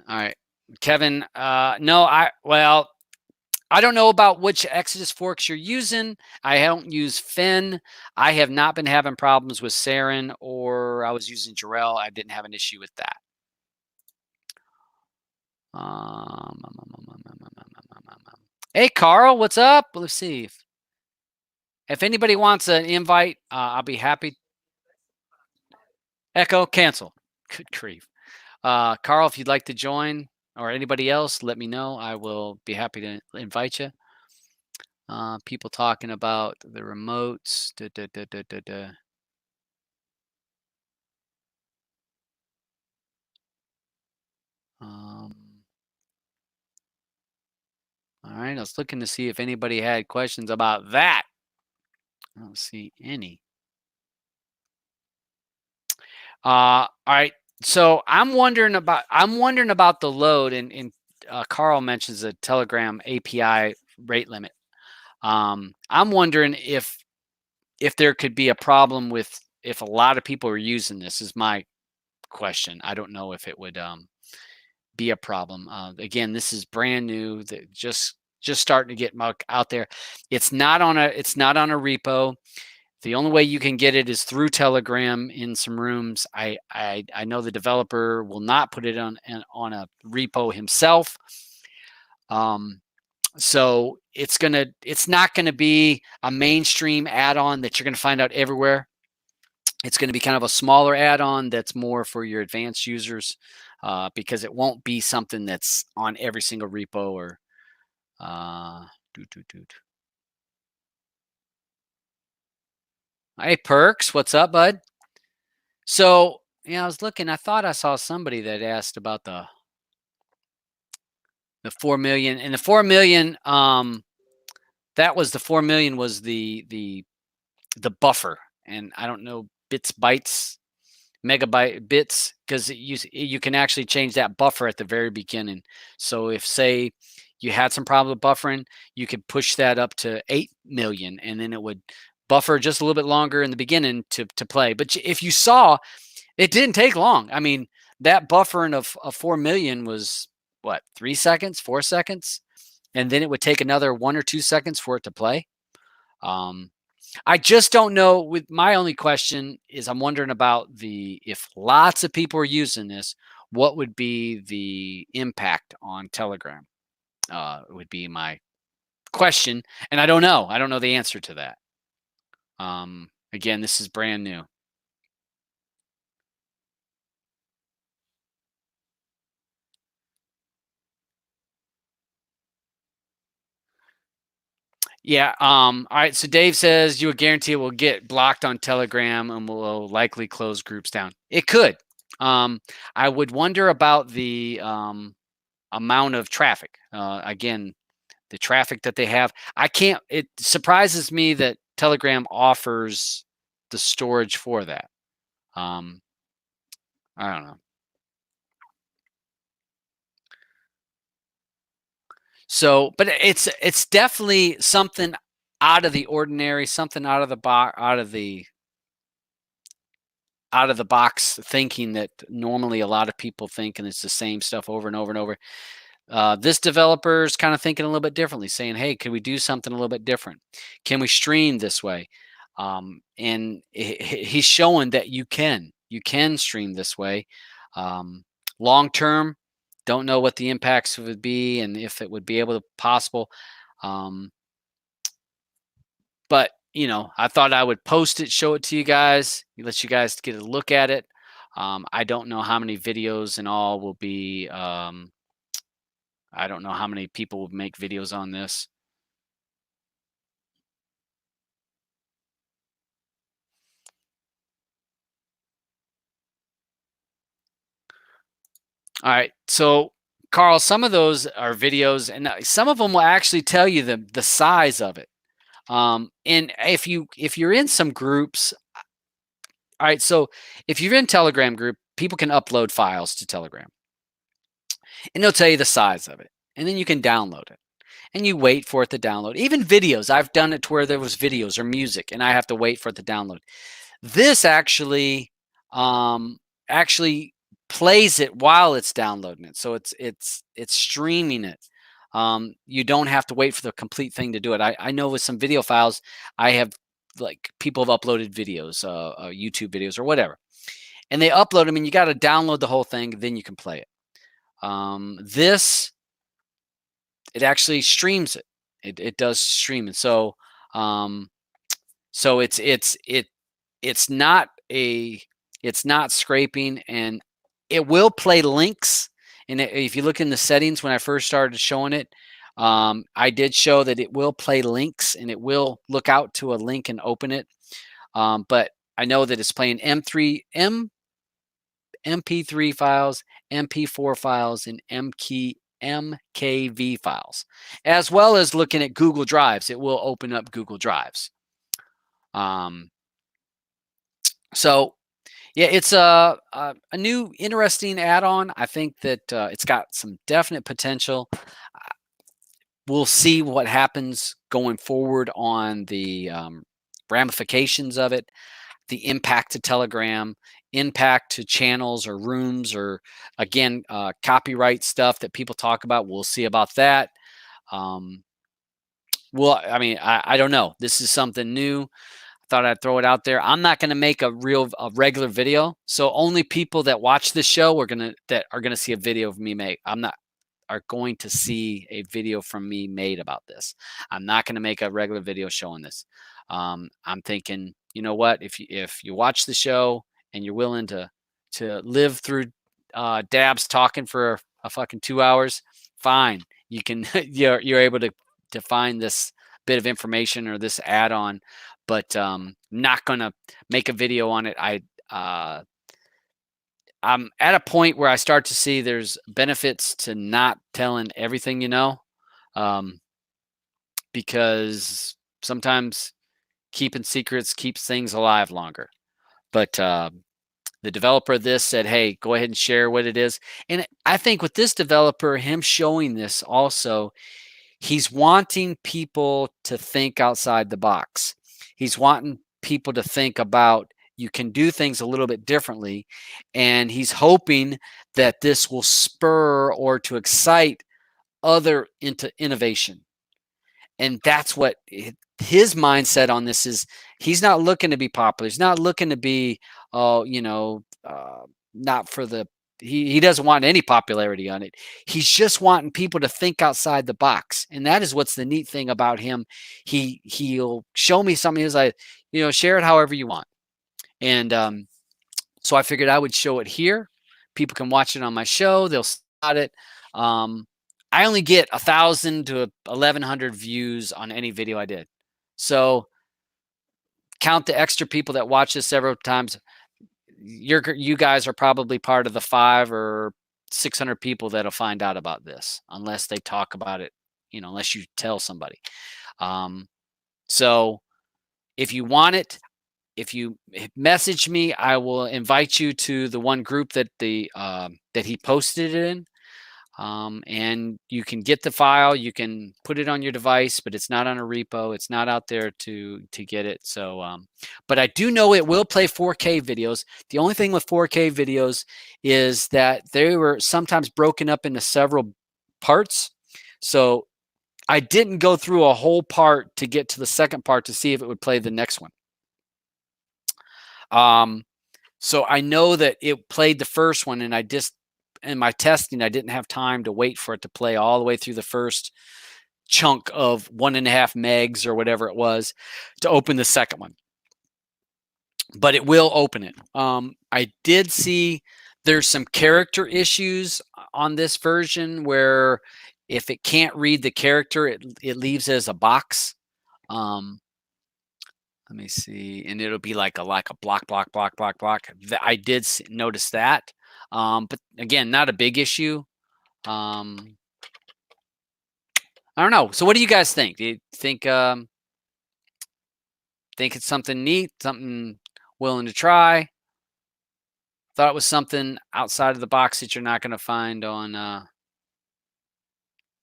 right, Kevin. No, I don't know about which Exodus forks you're using. I don't use Finn. I have not been having problems with Saren, or I was using Jarrell. I didn't have an issue with that. Hey, Carl, what's up? Let's see. If anybody wants an invite, I'll be happy. Echo, cancel. Good grief. Carl, if you'd like to join or anybody else, let me know. I will be happy to invite you. People talking about the remotes. All right, I was looking to see if anybody had questions about that. I don't see any. All right, so I'm wondering about the load, and Carl mentions a Telegram API rate limit. I'm wondering if there could be a problem with if a lot of people are using this. Is my question. I don't know if it would be a problem. Again, this is brand new. That just starting to get out there. It's not on a repo. The only way you can get it is through Telegram in some rooms. I know the developer will not put it on a repo himself. So it's not gonna be a mainstream add-on that you're gonna find out everywhere. It's going to be kind of a smaller add-on that's more for your advanced users, because it won't be something that's on every single repo or doot, doot, doot. Hey, Perks, what's up, bud? So, yeah, I was looking. I thought I saw somebody that asked about the 4 million, and the 4 million. That was the 4 million was the buffer, and I don't know bits bytes megabyte bits because you can actually change that buffer at the very beginning. So if say you had some problem with buffering, you could push that up to 8 million, and then it would buffer just a little bit longer in the beginning to play. But if you saw, it didn't take long. I mean, that buffering of 4 million was what, 3 seconds, 4 seconds, and then it would take another 1 or 2 seconds for it to play. I just don't know. With my only question is, I'm wondering about if lots of people are using this, what would be the impact on Telegram? Would be my question, and I don't know. I don't know the answer to that. Again, this is brand new. Yeah. All right. So Dave says you would guarantee it will get blocked on Telegram and will likely close groups down. It could. I would wonder about the amount of traffic. Again, the traffic that they have. It surprises me that Telegram offers the storage for that. I don't know. So, but it's definitely something out of the ordinary, something out of the box, out of the box thinking that normally a lot of people think, and it's the same stuff over and over and over. This developer is kind of thinking a little bit differently, saying, "Hey, can we do something a little bit different? Can we stream this way?" And he's showing that you can stream this way. Long term, don't know what the impacts would be and if it would be able to possible. Um, but I thought I would post it, show it to you guys, let you guys get a look at it. I don't know how many videos in all will be. I don't know how many people will make videos on this. All right. So, Carl, some of those are videos, and some of them will actually tell you the size of it. And if you're in some groups, All right, so if you're in Telegram group, people can upload files to Telegram, and it'll tell you the size of it, and then you can download it, and you wait for it to download. Even videos, I've done it to where there was videos or music, and I have to wait for it to download. This um, actually plays it while it's downloading it, so it's streaming it. You don't have to wait for the complete thing to do it. I know with some video files, I have like people have uploaded videos, YouTube videos or whatever, and they upload them, and you got to download the whole thing, then you can play it. This it actually streams it. It does stream it. Um, so it's not a it's not scraping, and it will play links. And if you look in the settings when I first started showing it, I did show that it will play links, and it will look out to a link and open it. But I know that it's playing MP3 files, MP4 files, and MKV files, as well as looking at Google Drives. It will open up Google Drives. So yeah, it's a new interesting add-on. I think that it's got some definite potential. We'll see what happens going forward on the ramifications of it, the impact to Telegram, impact to channels or rooms, or again, copyright stuff that people talk about. We'll see about that. Um, well, I mean, I don't know. This is something new. Thought I'd throw it out there. I'm not going to make a regular video, so only people that watch this show are gonna see a video of me make. I'm not are going to see a video from me made about this. I'm not going to make a regular video showing this. I'm thinking, you know what? If you watch the show and you're willing to live through Dabs talking for a fucking 2 hours, fine. You can you're able to find this bit of information or this add-on, but not gonna make a video on it. I'm at a point where I start to see there's benefits to not telling everything you know, um, because sometimes keeping secrets keeps things alive longer. But the developer of this said, "Hey, go ahead and share what it is." And I think with this developer, him showing this also, he's wanting people to think outside the box. He's wanting people to think about you can do things a little bit differently, and he's hoping that this will spur or to excite other into innovation. And that's what his mindset on this is. He's not looking to be popular. He's not looking to be, oh, not for the he doesn't want any popularity on it. He's just wanting people to think outside the box. And that is what's the neat thing about him. He'll show me something. He's like, share it however you want. And so I figured I would show it here. People can watch it on my show. They'll spot it. I only get 1,000 to 1,100 views on any video I did. So count the extra people that watch this several times. You guys are probably part of the 500 or 600 people that'll find out about this, unless they talk about it, unless you tell somebody. So if you want it, if you message me, I will invite you to the one group that that he posted it in. And you can get the file, you can put it on your device, but it's not on a repo. It's not out there to get it. So, but I do know it will play 4K videos. The only thing with 4K videos is that they were sometimes broken up into several parts. So I didn't go through a whole part to get to the second part to see if it would play the next one. So I know that it played the first one, and in my testing, I didn't have time to wait for it to play all the way through the first chunk of 1.5 megs or whatever it was to open the second one. But it will open it. I did see there's some character issues on this version where if it can't read the character, it leaves it as a box. Let me see, and it'll be like a block. I did notice that. But again, not a big issue. I don't know. So what do you guys think? Do you think it's something neat, something willing to try. Thought it was something outside of the box that you're not going to find on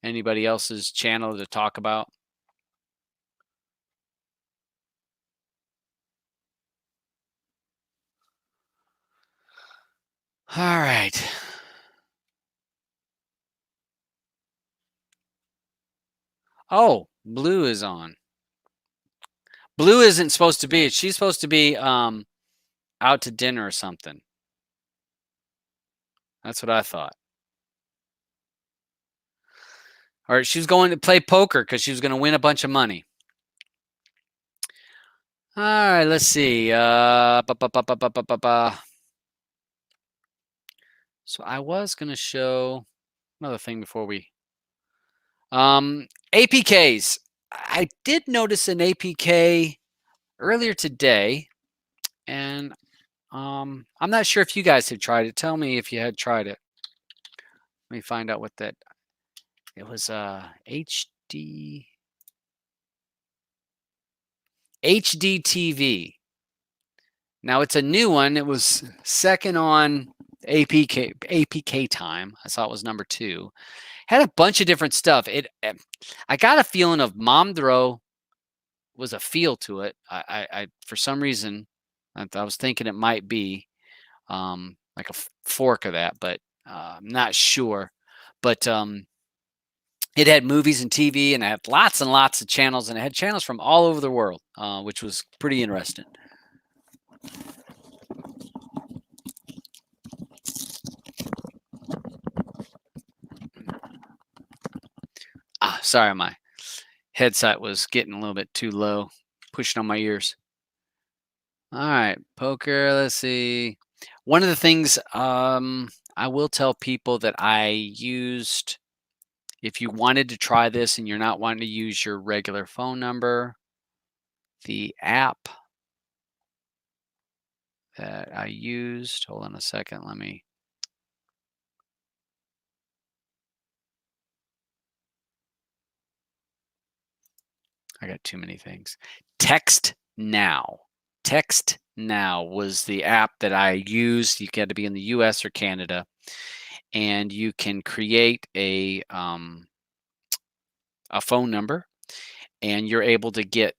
anybody else's channel to talk about. All right. Oh, Blue is on. Blue isn't supposed to be. She's supposed to be out to dinner or something. That's what I thought. Or she was going to play poker because she was going to win a bunch of money. All right, let's see. So I was going to show another thing before we. APKs. I did notice an APK earlier today, and I'm not sure if you guys have tried it. Tell me if you had tried it. Let me find out what that. It was HDTV. Now it's a new one. It was second on APK time. I saw it was number 2. Had a bunch of different stuff. I got a feeling of Momdro was a feel to it. I for some reason I was thinking it might be like a fork of that, but I'm not sure. But it had movies and TV, and it had lots and lots of channels, and it had channels from all over the world, which was pretty interesting. Sorry, my headset was getting a little bit too low, pushing on my ears. All right, poker. Let's see. One of the things I will tell people that I used, if you wanted to try this and you're not wanting to use your regular phone number, the app that I used, hold on a second, I got too many things. Text Now. Text Now was the app that I used. You got to be in the US or Canada, and you can create a phone number, and you're able to get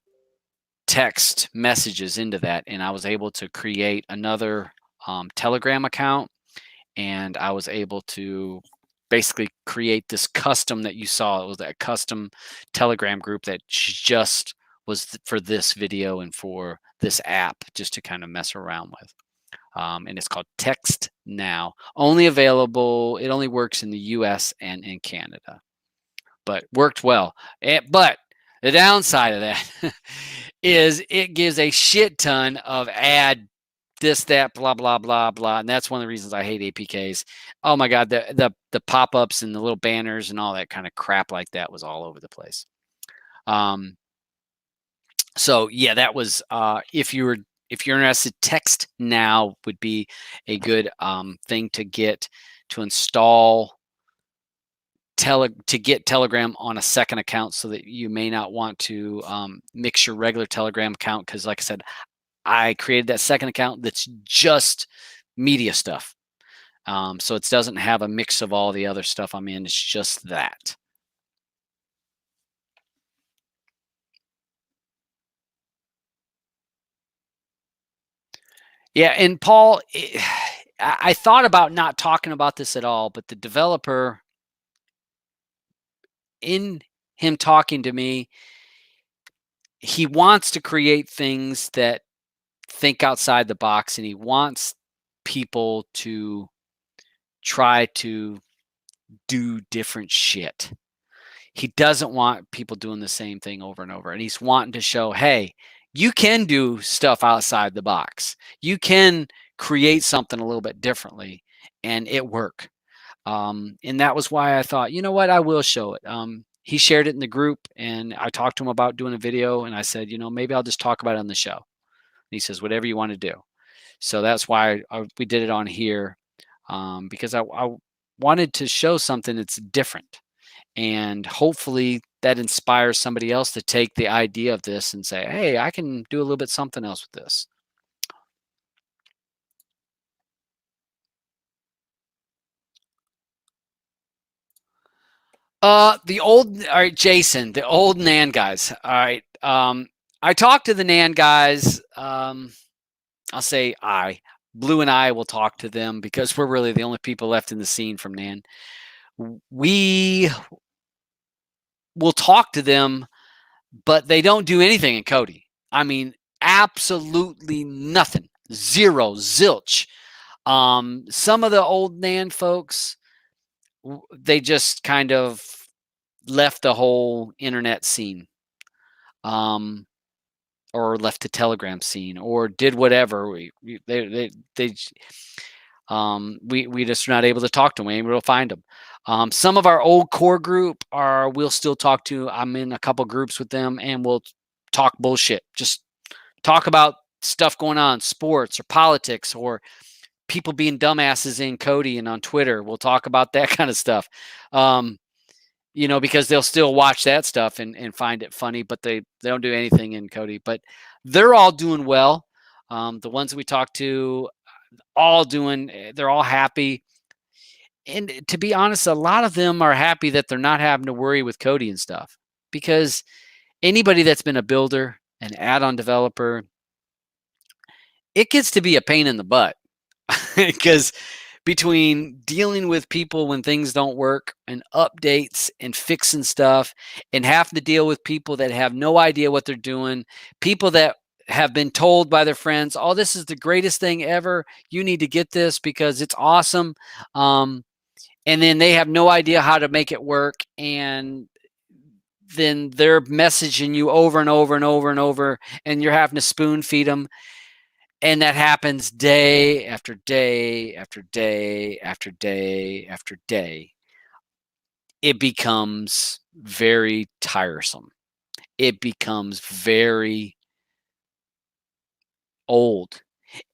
text messages into that. And I was able to create another Telegram account, and I was able to basically create this custom that you saw. It was that custom Telegram group that just was for this video and for this app, just to kind of mess around with. And it's called Text Now. Only available, it only works in the US and in Canada, but worked well. But the downside of that is it gives a shit ton of ad this, that, blah, blah, blah, blah. And that's one of the reasons I hate APKs. Oh my God, the pop-ups and the little banners and all that kind of crap like that was all over the place. So yeah, that was if you're interested, Text Now would be a good thing to get to install to get Telegram on a second account, so that you may not want to mix your regular Telegram account, because like I said, I created that second account that's just media stuff. So it doesn't have a mix of all the other stuff I'm in. It's just that. Yeah, and Paul, I thought about not talking about this at all, but the developer, in him talking to me, he wants to create things that think outside the box, and he wants people to try to do different shit. He doesn't want people doing the same thing over and over. And he's wanting to show, hey, you can do stuff outside the box. You can create something a little bit differently and it work. And that was why I thought, you know what, I will show it. He shared it in the group, and I talked to him about doing a video, and I said, you know, maybe I'll just talk about it on the show. And he says, whatever you want to do. So that's why we did it on here, because I wanted to show something that's different. And hopefully that inspires somebody else to take the idea of this and say, hey, I can do a little bit something else with this. All right, Jason, the old NAN guys. All right. I talked to the NAN guys. I'll say Blue and I will talk to them because we're really the only people left in the scene from NAN. We will talk to them, but they don't do anything in Kodi. I mean, absolutely nothing. Zero, zilch. Some of the old NAN folks, they just kind of left the whole internet scene. Or left the Telegram scene, or did whatever. We just are not able to talk to them. We ain't able to find them. Some of our old core group we'll still talk to. I'm in a couple groups with them, and we'll talk bullshit. Just talk about stuff going on, sports or politics, or people being dumbasses in Kodi and on Twitter. We'll talk about that kind of stuff. Because they'll still watch that stuff and find it funny, but they don't do anything in Kodi. But they're all doing well. The ones that we talked to, they're all happy. And to be honest, a lot of them are happy that they're not having to worry with Kodi and stuff, because anybody that's been a builder, an add-on developer, it gets to be a pain in the butt because between dealing with people when things don't work and updates and fixing stuff and having to deal with people that have no idea what they're doing, people that have been told by their friends, oh, this is the greatest thing ever. You need to get this because it's awesome. And then they have no idea how to make it work. And then they're messaging you over and over and over and over, and you're having to spoon feed them. And that happens day after day after day after day after day. It becomes very tiresome. It becomes very old.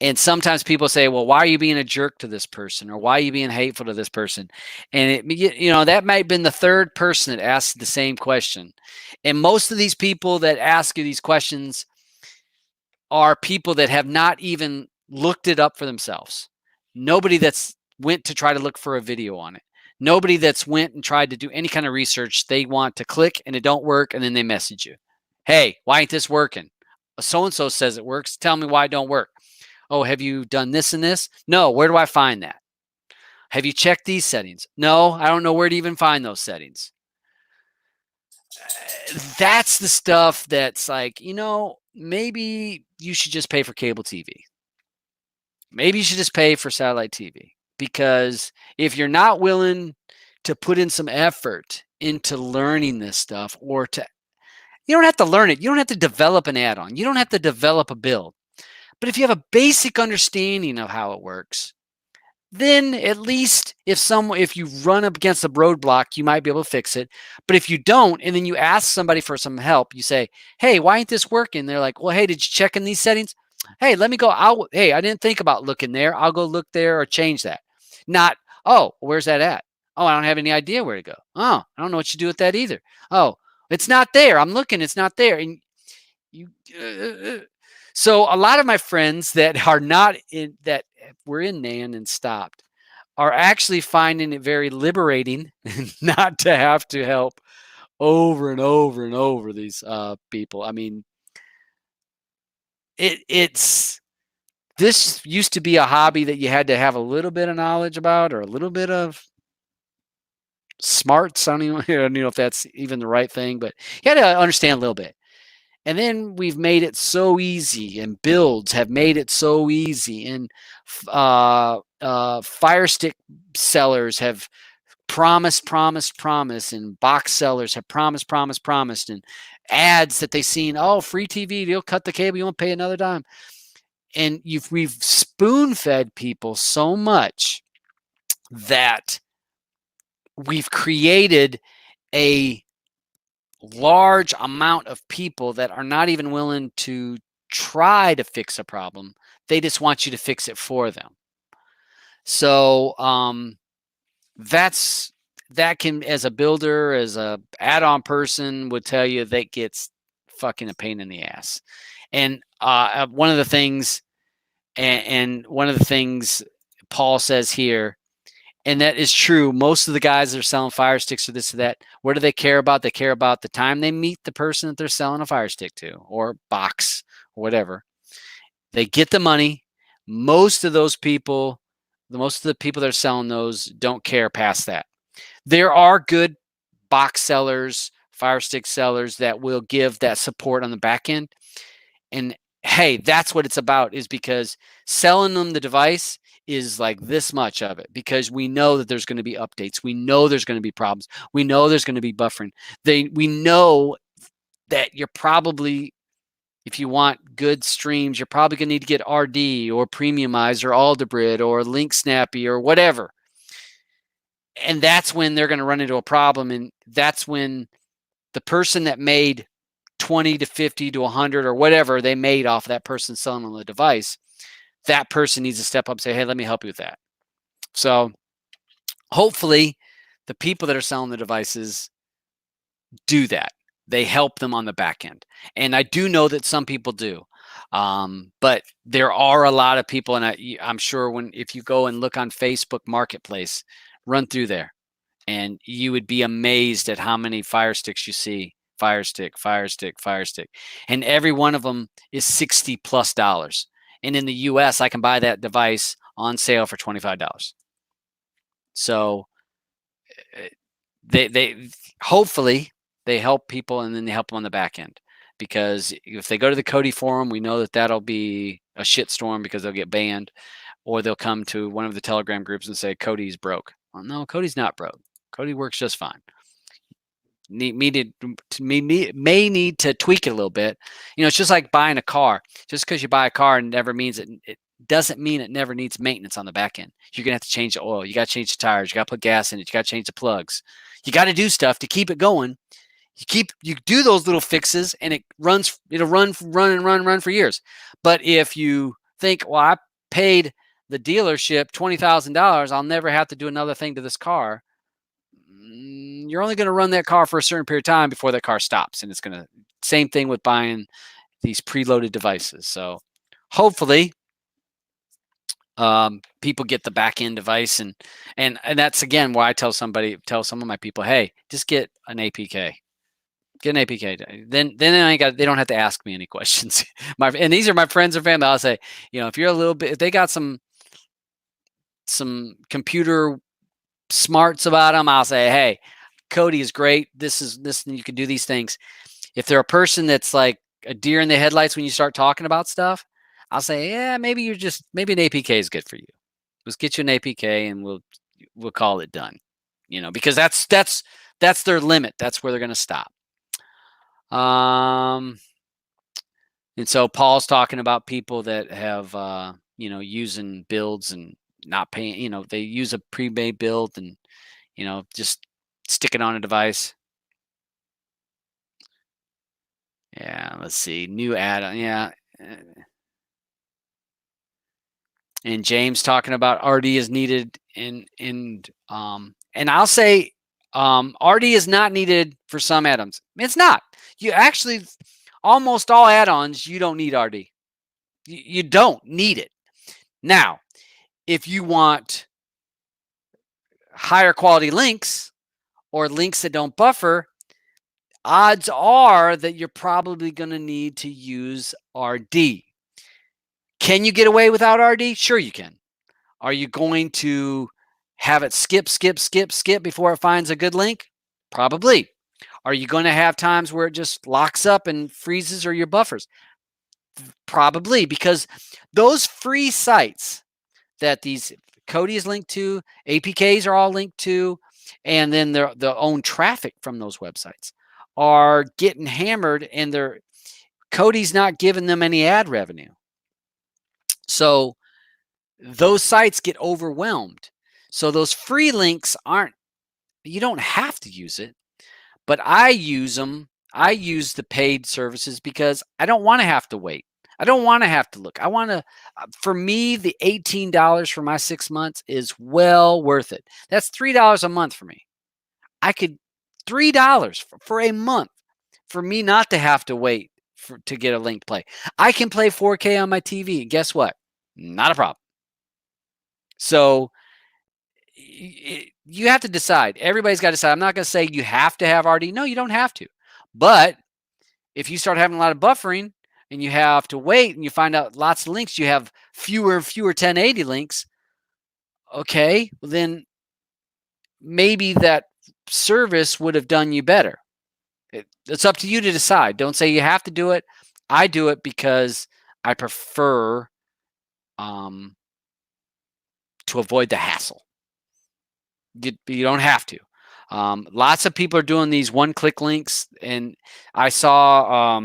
And sometimes people say, well, why are you being a jerk to this person? Or why are you being hateful to this person? And that might have been the third person that asked the same question. And most of these people that ask you these questions are people that have not even looked it up for themselves. Nobody that's went to try to look for a video on it. Nobody that's went and tried to do any kind of research. They want to click and it don't work, and then they message you. Hey, why ain't this working? So-and-so says it works. Tell me why it don't work. Oh, have you done this and this? No, where do I find that? Have you checked these settings? No, I don't know where to even find those settings. That's the stuff that's like, maybe you should just pay for cable TV. Maybe you should just pay for satellite TV, because if you're not willing to put in some effort into learning this stuff, you don't have to learn it. You don't have to develop an add-on. You don't have to develop a build. But if you have a basic understanding of how it works, then at least if you run up against a roadblock, you might be able to fix it. But if you don't, and then you ask somebody for some help, you say, hey, why ain't this working? They're like, well, hey, did you check in these settings? Hey, let me go. Hey, I didn't think about looking there. I'll go look there or change that. Not, oh, where's that at? Oh, I don't have any idea where to go. Oh, I don't know what you do with that either. Oh, it's not there. I'm looking, it's not there. And so a lot of my friends that are not in that were in NAN and stopped are actually finding it very liberating not to have to help over and over and over these people. I mean, this used to be a hobby that you had to have a little bit of knowledge about, or a little bit of smarts. I don't know if that's even the right thing, but you had to understand a little bit. And then we've made it so easy, and builds have made it so easy, and Fire Stick sellers have promised, and box sellers have promised, and ads that they've seen, oh, free TV, you'll cut the cable, you won't pay another dime. And we've spoon-fed people so much that we've created a large amount of people that are not even willing to try to fix a problem. They just want you to fix it for them. So that can, as a builder, as a add-on person, would tell you that gets fucking a pain in the ass. And one of the things Paul says here And that is true. Most of the guys that are selling Fire Sticks or this or that, what do they care about? They care about the time they meet the person that they're selling a Fire Stick to, or box, or whatever. They get the money. Most of those people, most of the people that are selling those don't care past that. There are good box sellers, Fire Stick sellers that will give that support on the back end. And hey, that's what it's about, is because selling them the device is like this much of it, because we know that there's going to be updates. We know there's going to be problems. We know there's going to be buffering. We know that you're probably, if you want good streams, you're probably going to need to get RD or Premiumize or Aldebrid or Link Snappy or whatever. And that's when they're going to run into a problem. And that's when the person that made 20 to 50 to 100 or whatever they made off of that person selling on the device, that person needs to step up and say, hey, let me help you with that. So hopefully the people that are selling the devices do that. They help them on the back end. And I do know that some people do. But there are a lot of people, and I'm sure if you go and look on Facebook Marketplace, run through there, and you would be amazed at how many Fire Sticks you see. Fire Stick, Fire Stick, Fire Stick. And every one of them is $60+. And in the US, I can buy that device on sale for $25. So they hopefully they help people, and then they help them on the back end. Because if they go to the Kodi forum, we know that that'll be a shitstorm because they'll get banned, or they'll come to one of the Telegram groups and say Kodi's broke. Well, no, Kodi's not broke. Kodi works just fine. May need to tweak it a little bit. It's just like buying a car. Just because you buy a car never means it doesn't mean it never needs maintenance on the back end. You're gonna have to change the oil. You got to change the tires. You got to put gas in it. You got to change the plugs. You got to do stuff to keep it going. You do those little fixes, and it'll run for years. But if you think, well, I paid the dealership $20,000, I'll never have to do another thing to this car. You're only going to run that car for a certain period of time before that car stops. And it's going to, same thing with buying these preloaded devices. So hopefully people get the back end device, and that's again why I tell some of my people, hey, just get an APK. Get an APK. Then they don't have to ask me any questions. And these are my friends and family. I'll say, if you're a little bit, if they got some computer smarts about them, I'll say, hey, Kodi is great. This, you can do these things. If they're a person that's like a deer in the headlights when you start talking about stuff, I'll say, yeah, maybe an APK is good for you. Let's get you an APK and we'll call it done. Because that's their limit. That's where they're going to stop. And so Paul's talking about people that have, using builds and not paying, they use a pre-made build and, just stick it on a device. Yeah, let's see. New add-on. Yeah. And James talking about RD is needed and I'll say RD is not needed for some add-ons. It's not. You actually, almost all add-ons, you don't need RD. You don't need it. Now, if you want higher quality links or links that don't buffer, odds are that you're probably going to need to use RD. Can you get away without RD? Sure you can. Are you going to have it skip before it finds a good link? Probably. Are you going to have times where it just locks up and freezes or your buffers? Probably, because those free sites that these Kodi is linked to, APKs are all linked to, and then their own traffic from those websites are getting hammered, and Kodi's not giving them any ad revenue. So those sites get overwhelmed. So those free links you don't have to use it, but I use them. I use the paid services because I don't want to have to wait. I don't want to have to look. I want to, for me, the $18 for my 6 months is well worth it. That's $3 a month for me. $3 for a month for me not to have to wait to get a linked play. I can play 4K on my TV. And guess what? Not a problem. So you have to decide. Everybody's got to decide. I'm not going to say you have to have RD. No, you don't have to. But if you start having a lot of buffering and you have to wait and you find out lots of links, you have fewer and fewer 1080 links. Okay, well then maybe that service would have done you better. It's up to you to decide. Don't say you have to do it. I do it because I prefer to avoid the hassle. You don't have to. Lots of people are doing these one-click links, and I saw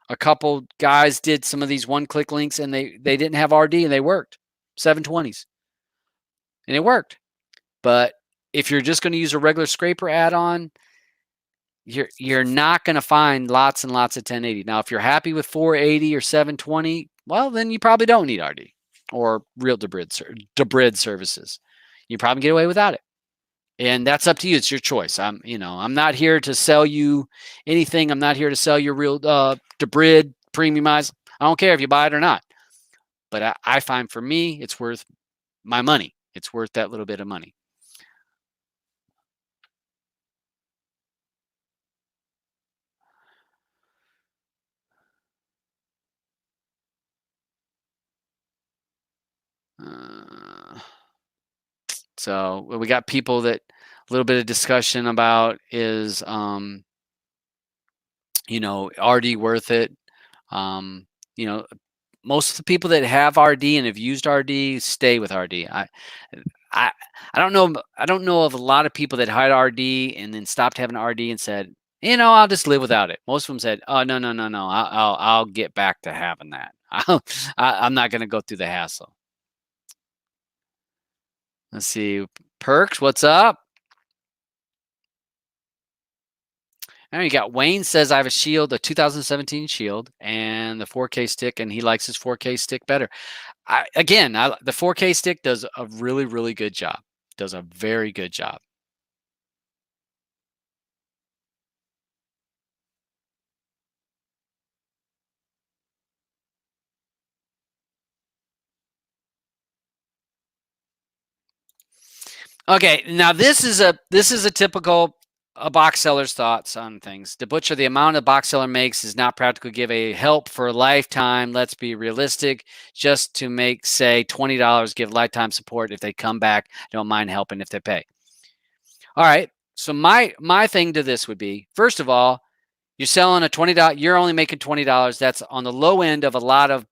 a couple guys did some of these one-click links, and they didn't have RD, and they worked 720s, and it worked. But if you're just going to use a regular scraper add-on, you're not going to find lots and lots of 1080. Now, if you're happy with 480 or 720, well, then you probably don't need RD or real Debrid services. You probably get away without it. And that's up to you. It's your choice. I'm not here to sell you anything. I'm not here to sell you real Debrid premiumized. I don't care if you buy it or not. But I find for me, it's worth my money. It's worth that little bit of money. So we got people that a little bit of discussion about is, RD worth it? Most of the people that have RD and have used RD stay with RD. I don't know of a lot of people that had RD and then stopped having RD and said, I'll just live without it. Most of them said, oh, no, I'll get back to having that. I'm not going to go through the hassle. Let's see. Perks, what's up? Now you got Wayne says I have a Shield, a 2017 Shield, and the 4K stick, and he likes his 4K stick better. The 4K stick does a really, really good job. Does a very good job. Okay, now this is a typical box seller's thoughts on things. The butcher, the amount a box seller makes is not practical. Give a help for a lifetime. Let's be realistic. Just to make, say, $20, give lifetime support. If they come back, don't mind helping if they pay. All right. So my thing to this would be, first of all, you're selling a $20. You're only making $20. That's on the low end of a lot of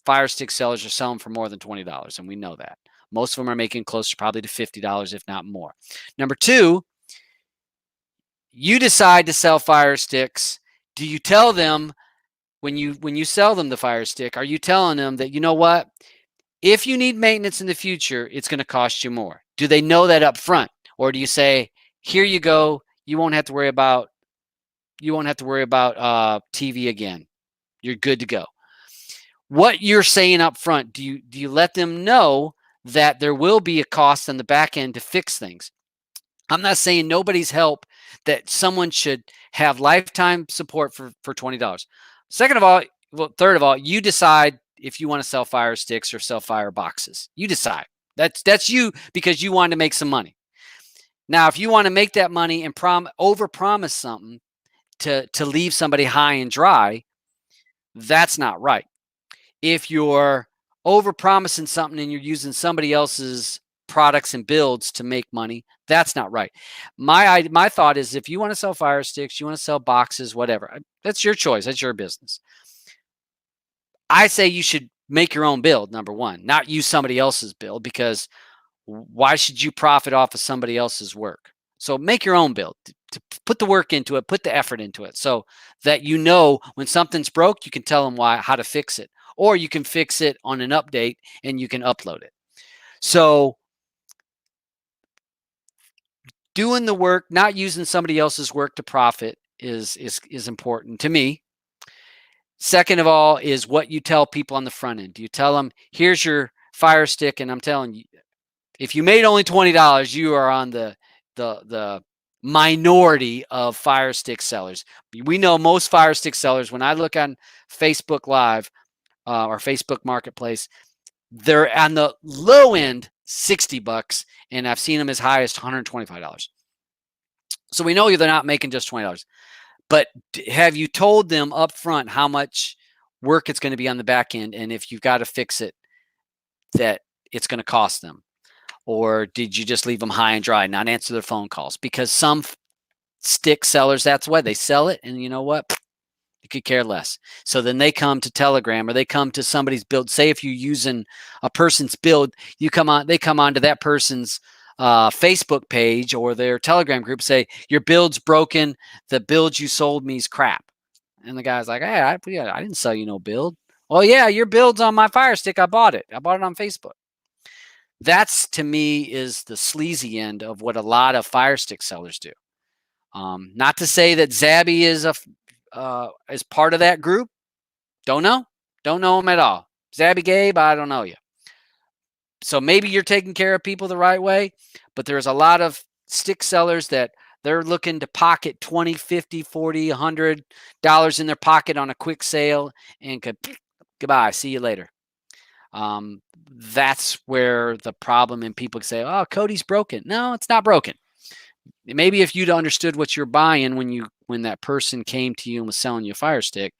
Fire Stick sellers are selling for more than $20, and we know that. Most of them are making closer probably to $50, if not more. Number two, you decide to sell Fire Sticks. Do you tell them when you sell them the Fire Stick, are you telling them that, you know what, if you need maintenance in the future, it's going to cost you more? Do they know that up front? Or do you say, here you go, you won't have to worry about TV again. You're good to go. What you're saying up front, do you let them know that there will be a cost on the back end to fix things? I'm not saying nobody's help, that someone should have lifetime support for $20. Third of all, you decide if you want to sell Fire Sticks or sell Fire Boxes. You decide. That's you, because you want to make some money. Now, if you want to make that money and overpromise something to leave somebody high and dry, that's not right. If you're overpromising something and you're using somebody else's products and builds to make money, that's not right. My thought is, if you want to sell Fire Sticks, you want to sell boxes, whatever, that's your choice. That's your business. I say you should make your own build, number one, not use somebody else's build, because why should you profit off of somebody else's work? So make your own build, to put the work into it, put the effort into it, so that when something's broke, you can tell them how to fix it, or you can fix it on an update and you can upload it. So doing the work, not using somebody else's work to profit is important to me. Second of all is what you tell people on the front end. Do you tell them, here's your Fire Stick, and I'm telling you, if you made only $20, you are on the minority of Fire Stick sellers. We know most Fire Stick sellers, when I look on Facebook Live or Facebook Marketplace, they're on the low end $60, and I've seen them as high as $125. So we know they're not making just $20. But have you told them up front how much work it's going to be on the back end, and if you've got to fix it, that it's going to cost them? Or did you just leave them high and dry, not answer their phone calls? Because some stick sellers, that's why they sell it, and you know what? You could care less. So then they come to Telegram, or they come to somebody's build. Say if you're using a person's build, they come on to that person's Facebook page or their Telegram group, say your build's broken. The build you sold me is crap. And the guy's like, hey, I didn't sell you no build. Well, yeah, your build's on my Fire Stick. I bought it on Facebook. That's, to me, is the sleazy end of what a lot of Fire Stick sellers do. Not to say that Zabby is part of that group. Don't know him at all. Zabby Gabe, I don't know you. So maybe you're taking care of people the right way, but there's a lot of stick sellers that they're looking to pocket $20, $50, $40, $100 in their pocket on a quick sale and goodbye, see you later. That's where the problem, and people say, oh, Cody's broken. No, it's not broken. Maybe if you'd understood what you're buying when that person came to you and was selling you a Fire Stick,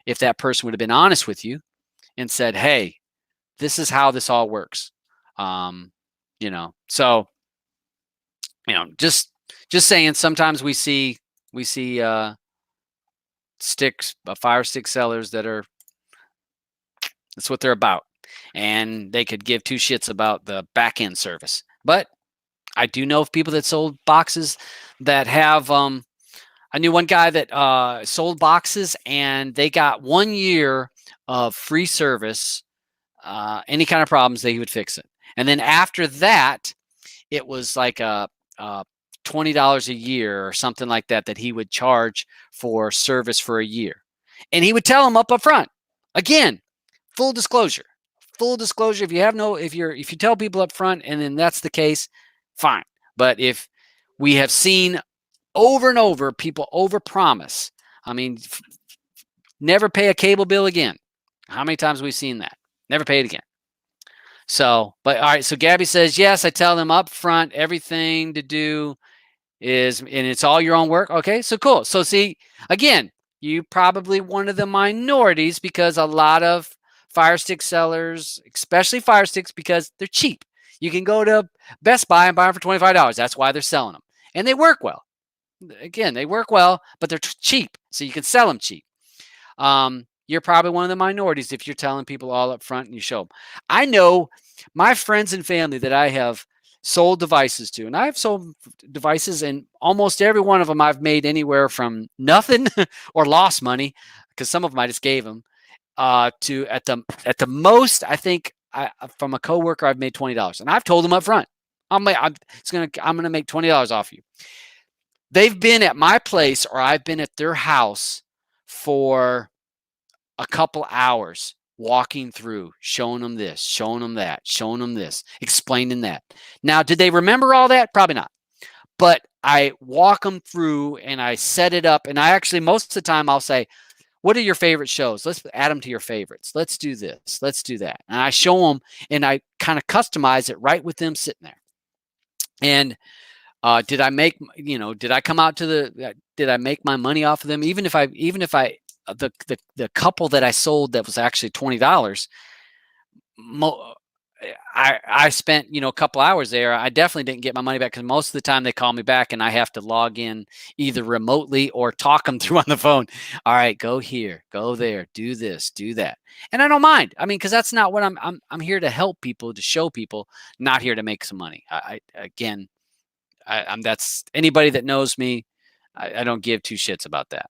if that person would have been honest with you and said, hey, this is how this all works. So, just saying, sometimes we see Fire Stick sellers that's what they're about. And they could give two shits about the back end service. But I do know of people that sold boxes that have, I knew one guy that sold boxes, and they got 1 year of free service. Any kind of problems, they would fix it. And then after that, it was like a $20 a year or something like that he would charge for service for a year. And he would tell them up front. Again, full disclosure. If you tell people up front and then that's the case, fine. But if we have seen over and over people overpromise, I mean, never pay a cable bill again. How many times have we seen that? Never pay it again. So, but all right. So Gabby says, yes, I tell them up front, everything to do is, and it's all your own work. Okay, so cool. So see, again, you probably one of the minorities, because a lot of Fire Stick sellers, especially Fire Sticks, because they're cheap. You can go to Best Buy and buy them for $25. That's why they're selling them. And they work well. Again, they work well, but they're cheap. So you can sell them cheap. You're probably one of the minorities if you're telling people all up front and you show them. I know my friends and family that I have sold devices to, and I've sold devices, and almost every one of them I've made anywhere from nothing or lost money, because some of them I just gave them, to at the most, I think from a coworker I've made $20, and I've told them up front, I'm gonna make $20 off you. They've been at my place or I've been at their house for a couple hours, walking through, showing them this, showing them that, showing them this, explaining that. Now, did they remember all that? Probably not. But I walk them through and I set it up, and I actually, most of the time, I'll say, what are your favorite shows? Let's add them to your favorites. Let's do this. Let's do that. And I show them, and I kind of customize it right with them sitting there. And did I come out did I make my money off of them? Even if the couple that I sold that was actually $20, I spent, a couple hours there. I definitely didn't get my money back, because most of the time they call me back and I have to log in either remotely or talk them through on the phone. All right, go here, go there, do this, do that. And I don't mind. I mean, because that's not what I'm here to help people, to show people, not here to make some money. That's anybody that knows me. I don't give two shits about that.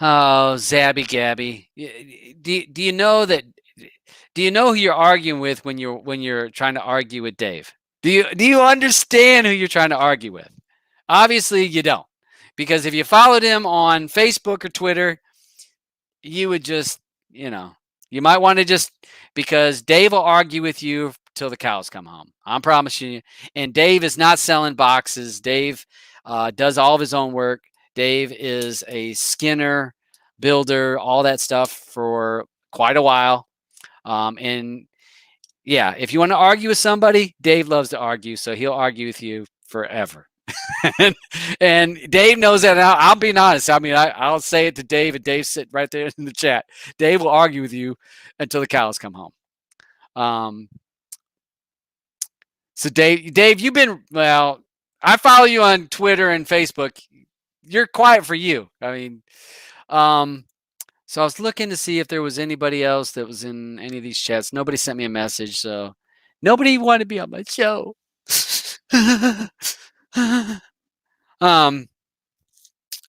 Oh, Zabby Gabby. Do you know that? Do you know who you're arguing with when you're trying to argue with Dave? Do you understand who you're trying to argue with? Obviously, you don't, because if you followed him on Facebook or Twitter, you would just, you might want to just, because Dave will argue with you till the cows come home. I'm promising you. And Dave is not selling boxes. Dave does all of his own work. Dave is a skinner. builder, all that stuff for quite a while. And yeah, if you want to argue with somebody, Dave loves to argue, so he'll argue with you forever. and Dave knows that. I'm being honest. I mean, I'll say it to Dave, and Dave's sitting right there in the chat. Dave will argue with you until the cows come home. So Dave, you've been, well, I follow you on Twitter and Facebook. You're quiet for you. I mean, so I was looking to see if there was anybody else that was in any of these chats. Nobody sent me a message, so nobody wanted to be on my show.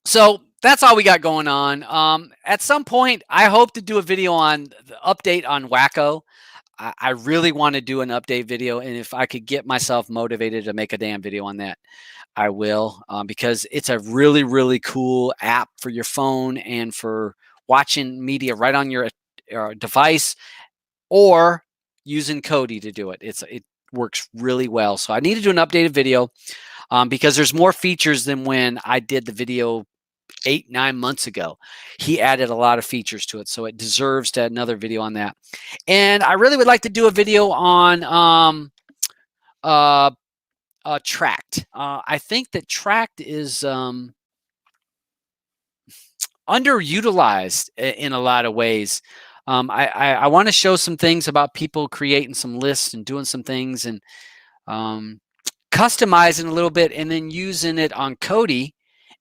So that's all we got going on. At some point, I hope to do a video on the update on Wacko. I really want to do an update video, and if I could get myself motivated to make a damn video on that, I will, because it's a really, really cool app for your phone and for watching media right on your device, or using Kodi to do it. It works really well. So I need to do an updated video, because there's more features than when I did the video 8-9 months ago. He added a lot of features to it, so it deserves to another video on that. And I really would like to do a video on Tract. I think that Tract is underutilized in a lot of ways. I want to show some things about people creating some lists and doing some things, and customizing a little bit, and then using it on Kodi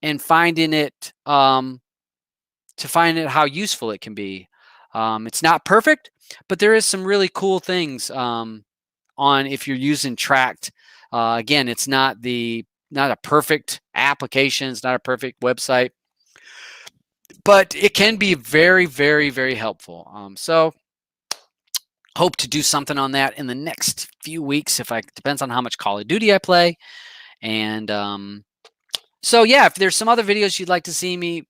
and finding it how useful it can be. It's not perfect, but there is some really cool things on if you're using Tract. Again, it's not a perfect application. It's not a perfect website, but it can be very, very, very helpful. So hope to do something on that in the next few weeks. Depends on how much Call of Duty I play. And so yeah, if there's some other videos you'd like to see me,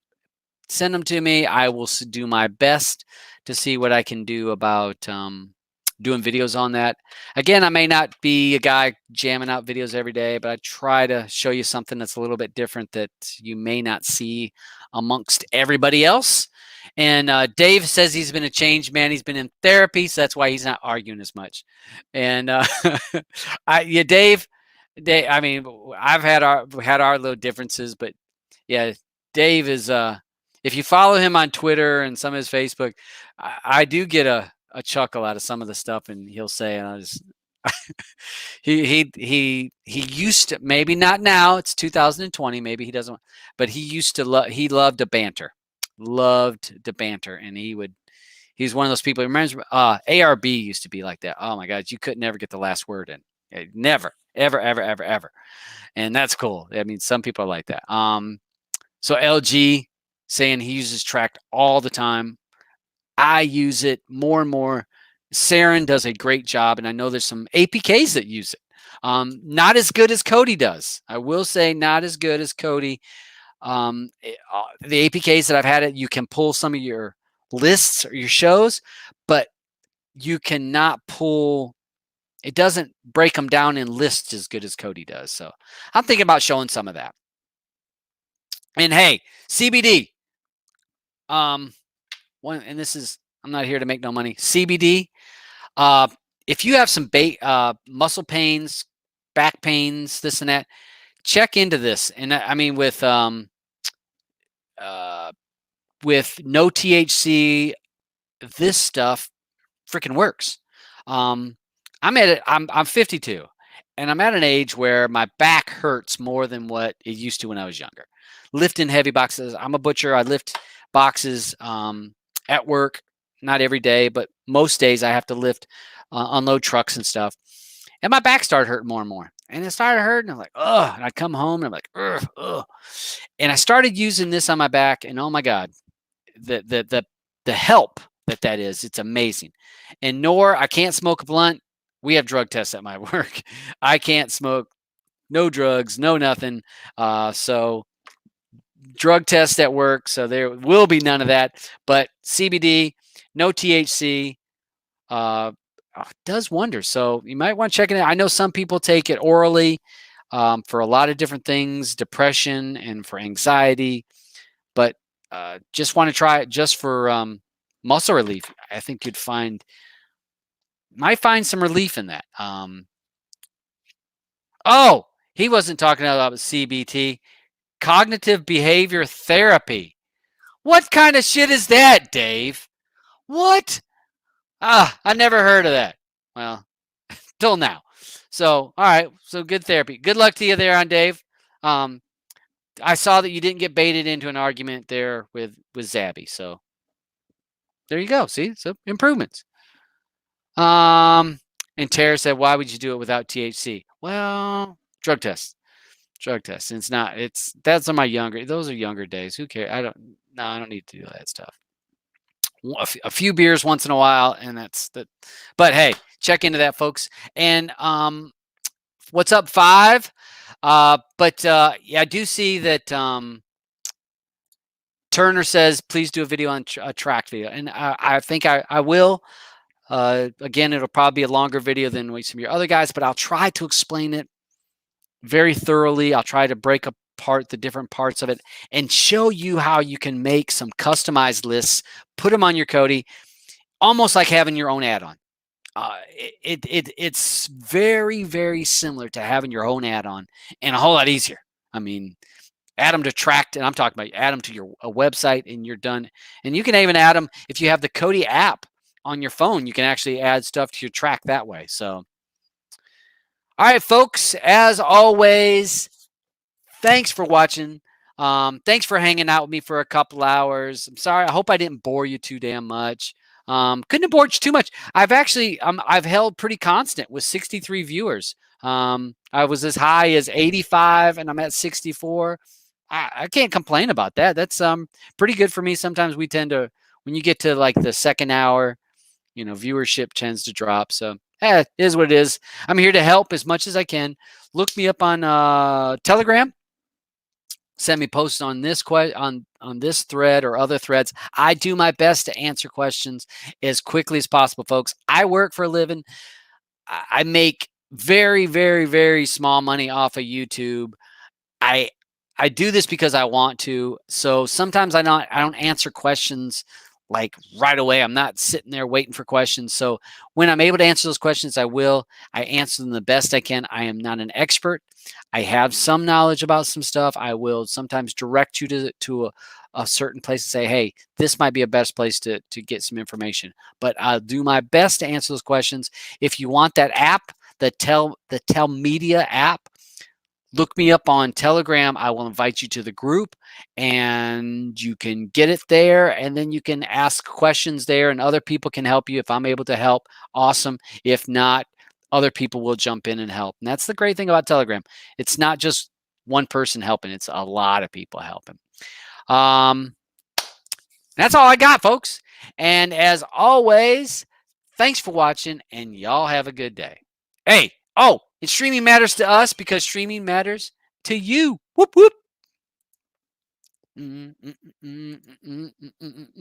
send them to me. I will do my best to see what I can do about doing videos on that. Again, I may not be a guy jamming out videos every day, but I try to show you something that's a little bit different that you may not see amongst everybody else. And Dave says he's been a changed man. He's been in therapy, so that's why he's not arguing as much. And yeah, Dave, I mean, I've had our little differences, but yeah, Dave is if you follow him on Twitter and some of his Facebook, I do get a chuckle out of some of the stuff, and he'll say, and I just he used to, maybe not now, it's 2020, maybe he doesn't, but he used to loved to banter, and he's one of those people. He reminds me, ARB used to be like that. Oh my God, you could never get the last word in. Never, ever, ever, ever, ever. And that's cool. I mean, some people are like that. So LG saying he uses Tract all the time. I use it more and more. Saren does a great job, and I know there's some APKs that use it. Not as good as Kodi does. I will say not as good as Kodi. The APKs that I've had it, you can pull some of your lists or your shows, but you cannot pull, it doesn't break them down in lists as good as Kodi does. So I'm thinking about showing some of that. And hey, CBD. And this is, I'm not here to make no money. CBD. If you have some muscle pains, back pains, this and that, check into this. And I mean, with no THC, this stuff freaking works. I'm 52, and I'm at an age where my back hurts more than what it used to when I was younger. Lifting heavy boxes. I'm a butcher. I lift boxes at work, not every day, but most days I have to lift, unload trucks and stuff. And my back started hurting more and more. And it started hurting. I'm like, ugh. And I come home and I'm like, ugh, ugh. And I started using this on my back, and oh my God, the help that is, it's amazing. And nor, I can't smoke a blunt. We have drug tests at my work. I can't smoke, no drugs, no nothing. So drug test at work, so there will be none of that. But CBD, no THC, does wonders. So you might want to check it out. I know some people take it orally for a lot of different things, depression and for anxiety. But just want to try it just for muscle relief, I think you'd might find some relief in that. Oh, he wasn't talking about CBT, cognitive behavior therapy. What kind of shit is that, Dave? What? I never heard of that. Well, till now. So, all right. So good therapy. Good luck to you there on Dave. I saw that you didn't get baited into an argument there with Zabby. So there you go. See, so improvements. And Tara said, "Why would you do it without THC?" Well, drug test. Drug test. And that's on my those are younger days. Who cares? I don't need to do that stuff. A few beers once in a while, and that's that. But hey, check into that, folks. And what's up, 5? Yeah, I do see that Turner says, please do a video on a track video. And I think I will. Again, it'll probably be a longer video than some of your other guys, but I'll try to explain it very thoroughly. I'll try to break apart the different parts of it and show you how you can make some customized lists, put them on your Cody, almost like having your own add-on. It's very, very similar to having your own add-on and a whole lot easier. I mean, add them to track, and I'm talking about add them to your website and you're done. And you can even add them if you have the Cody app on your phone. You can actually add stuff to your track that way. So, all right, folks, as always, thanks for watching. Thanks for hanging out with me for a couple hours. I'm sorry. I hope I didn't bore you too damn much. Couldn't have bored you too much. I've held pretty constant with 63 viewers. I was as high as 85 and I'm at 64. I can't complain about that. That's pretty good for me. Sometimes we tend to, when you get to like the second hour, viewership tends to drop. So it is what it is. I'm here to help as much as I can. Look me up on Telegram. Send me posts on this on this thread or other threads. I do my best to answer questions as quickly as possible, folks. I work for a living. I make very, very, very small money off of YouTube. I do this because I want to. So sometimes I don't answer questions like right away. I'm not sitting there waiting for questions. So when I'm able to answer those questions, I will. I answer them the best I can. I am not an expert. I have some knowledge about some stuff. I will sometimes direct you to a certain place and say, hey, this might be a best place to get some information. But I'll do my best to answer those questions. If you want that app, the Tell Media app, look me up on Telegram. I will invite you to the group and you can get it there, and then you can ask questions there and other people can help you. If I'm able to help, awesome. If not, other people will jump in and help. And that's the great thing about Telegram. It's not just one person helping. It's a lot of people helping. That's all I got, folks. And as always, thanks for watching and y'all have a good day. Hey, oh, and streaming matters to us because streaming matters to you. Whoop, whoop.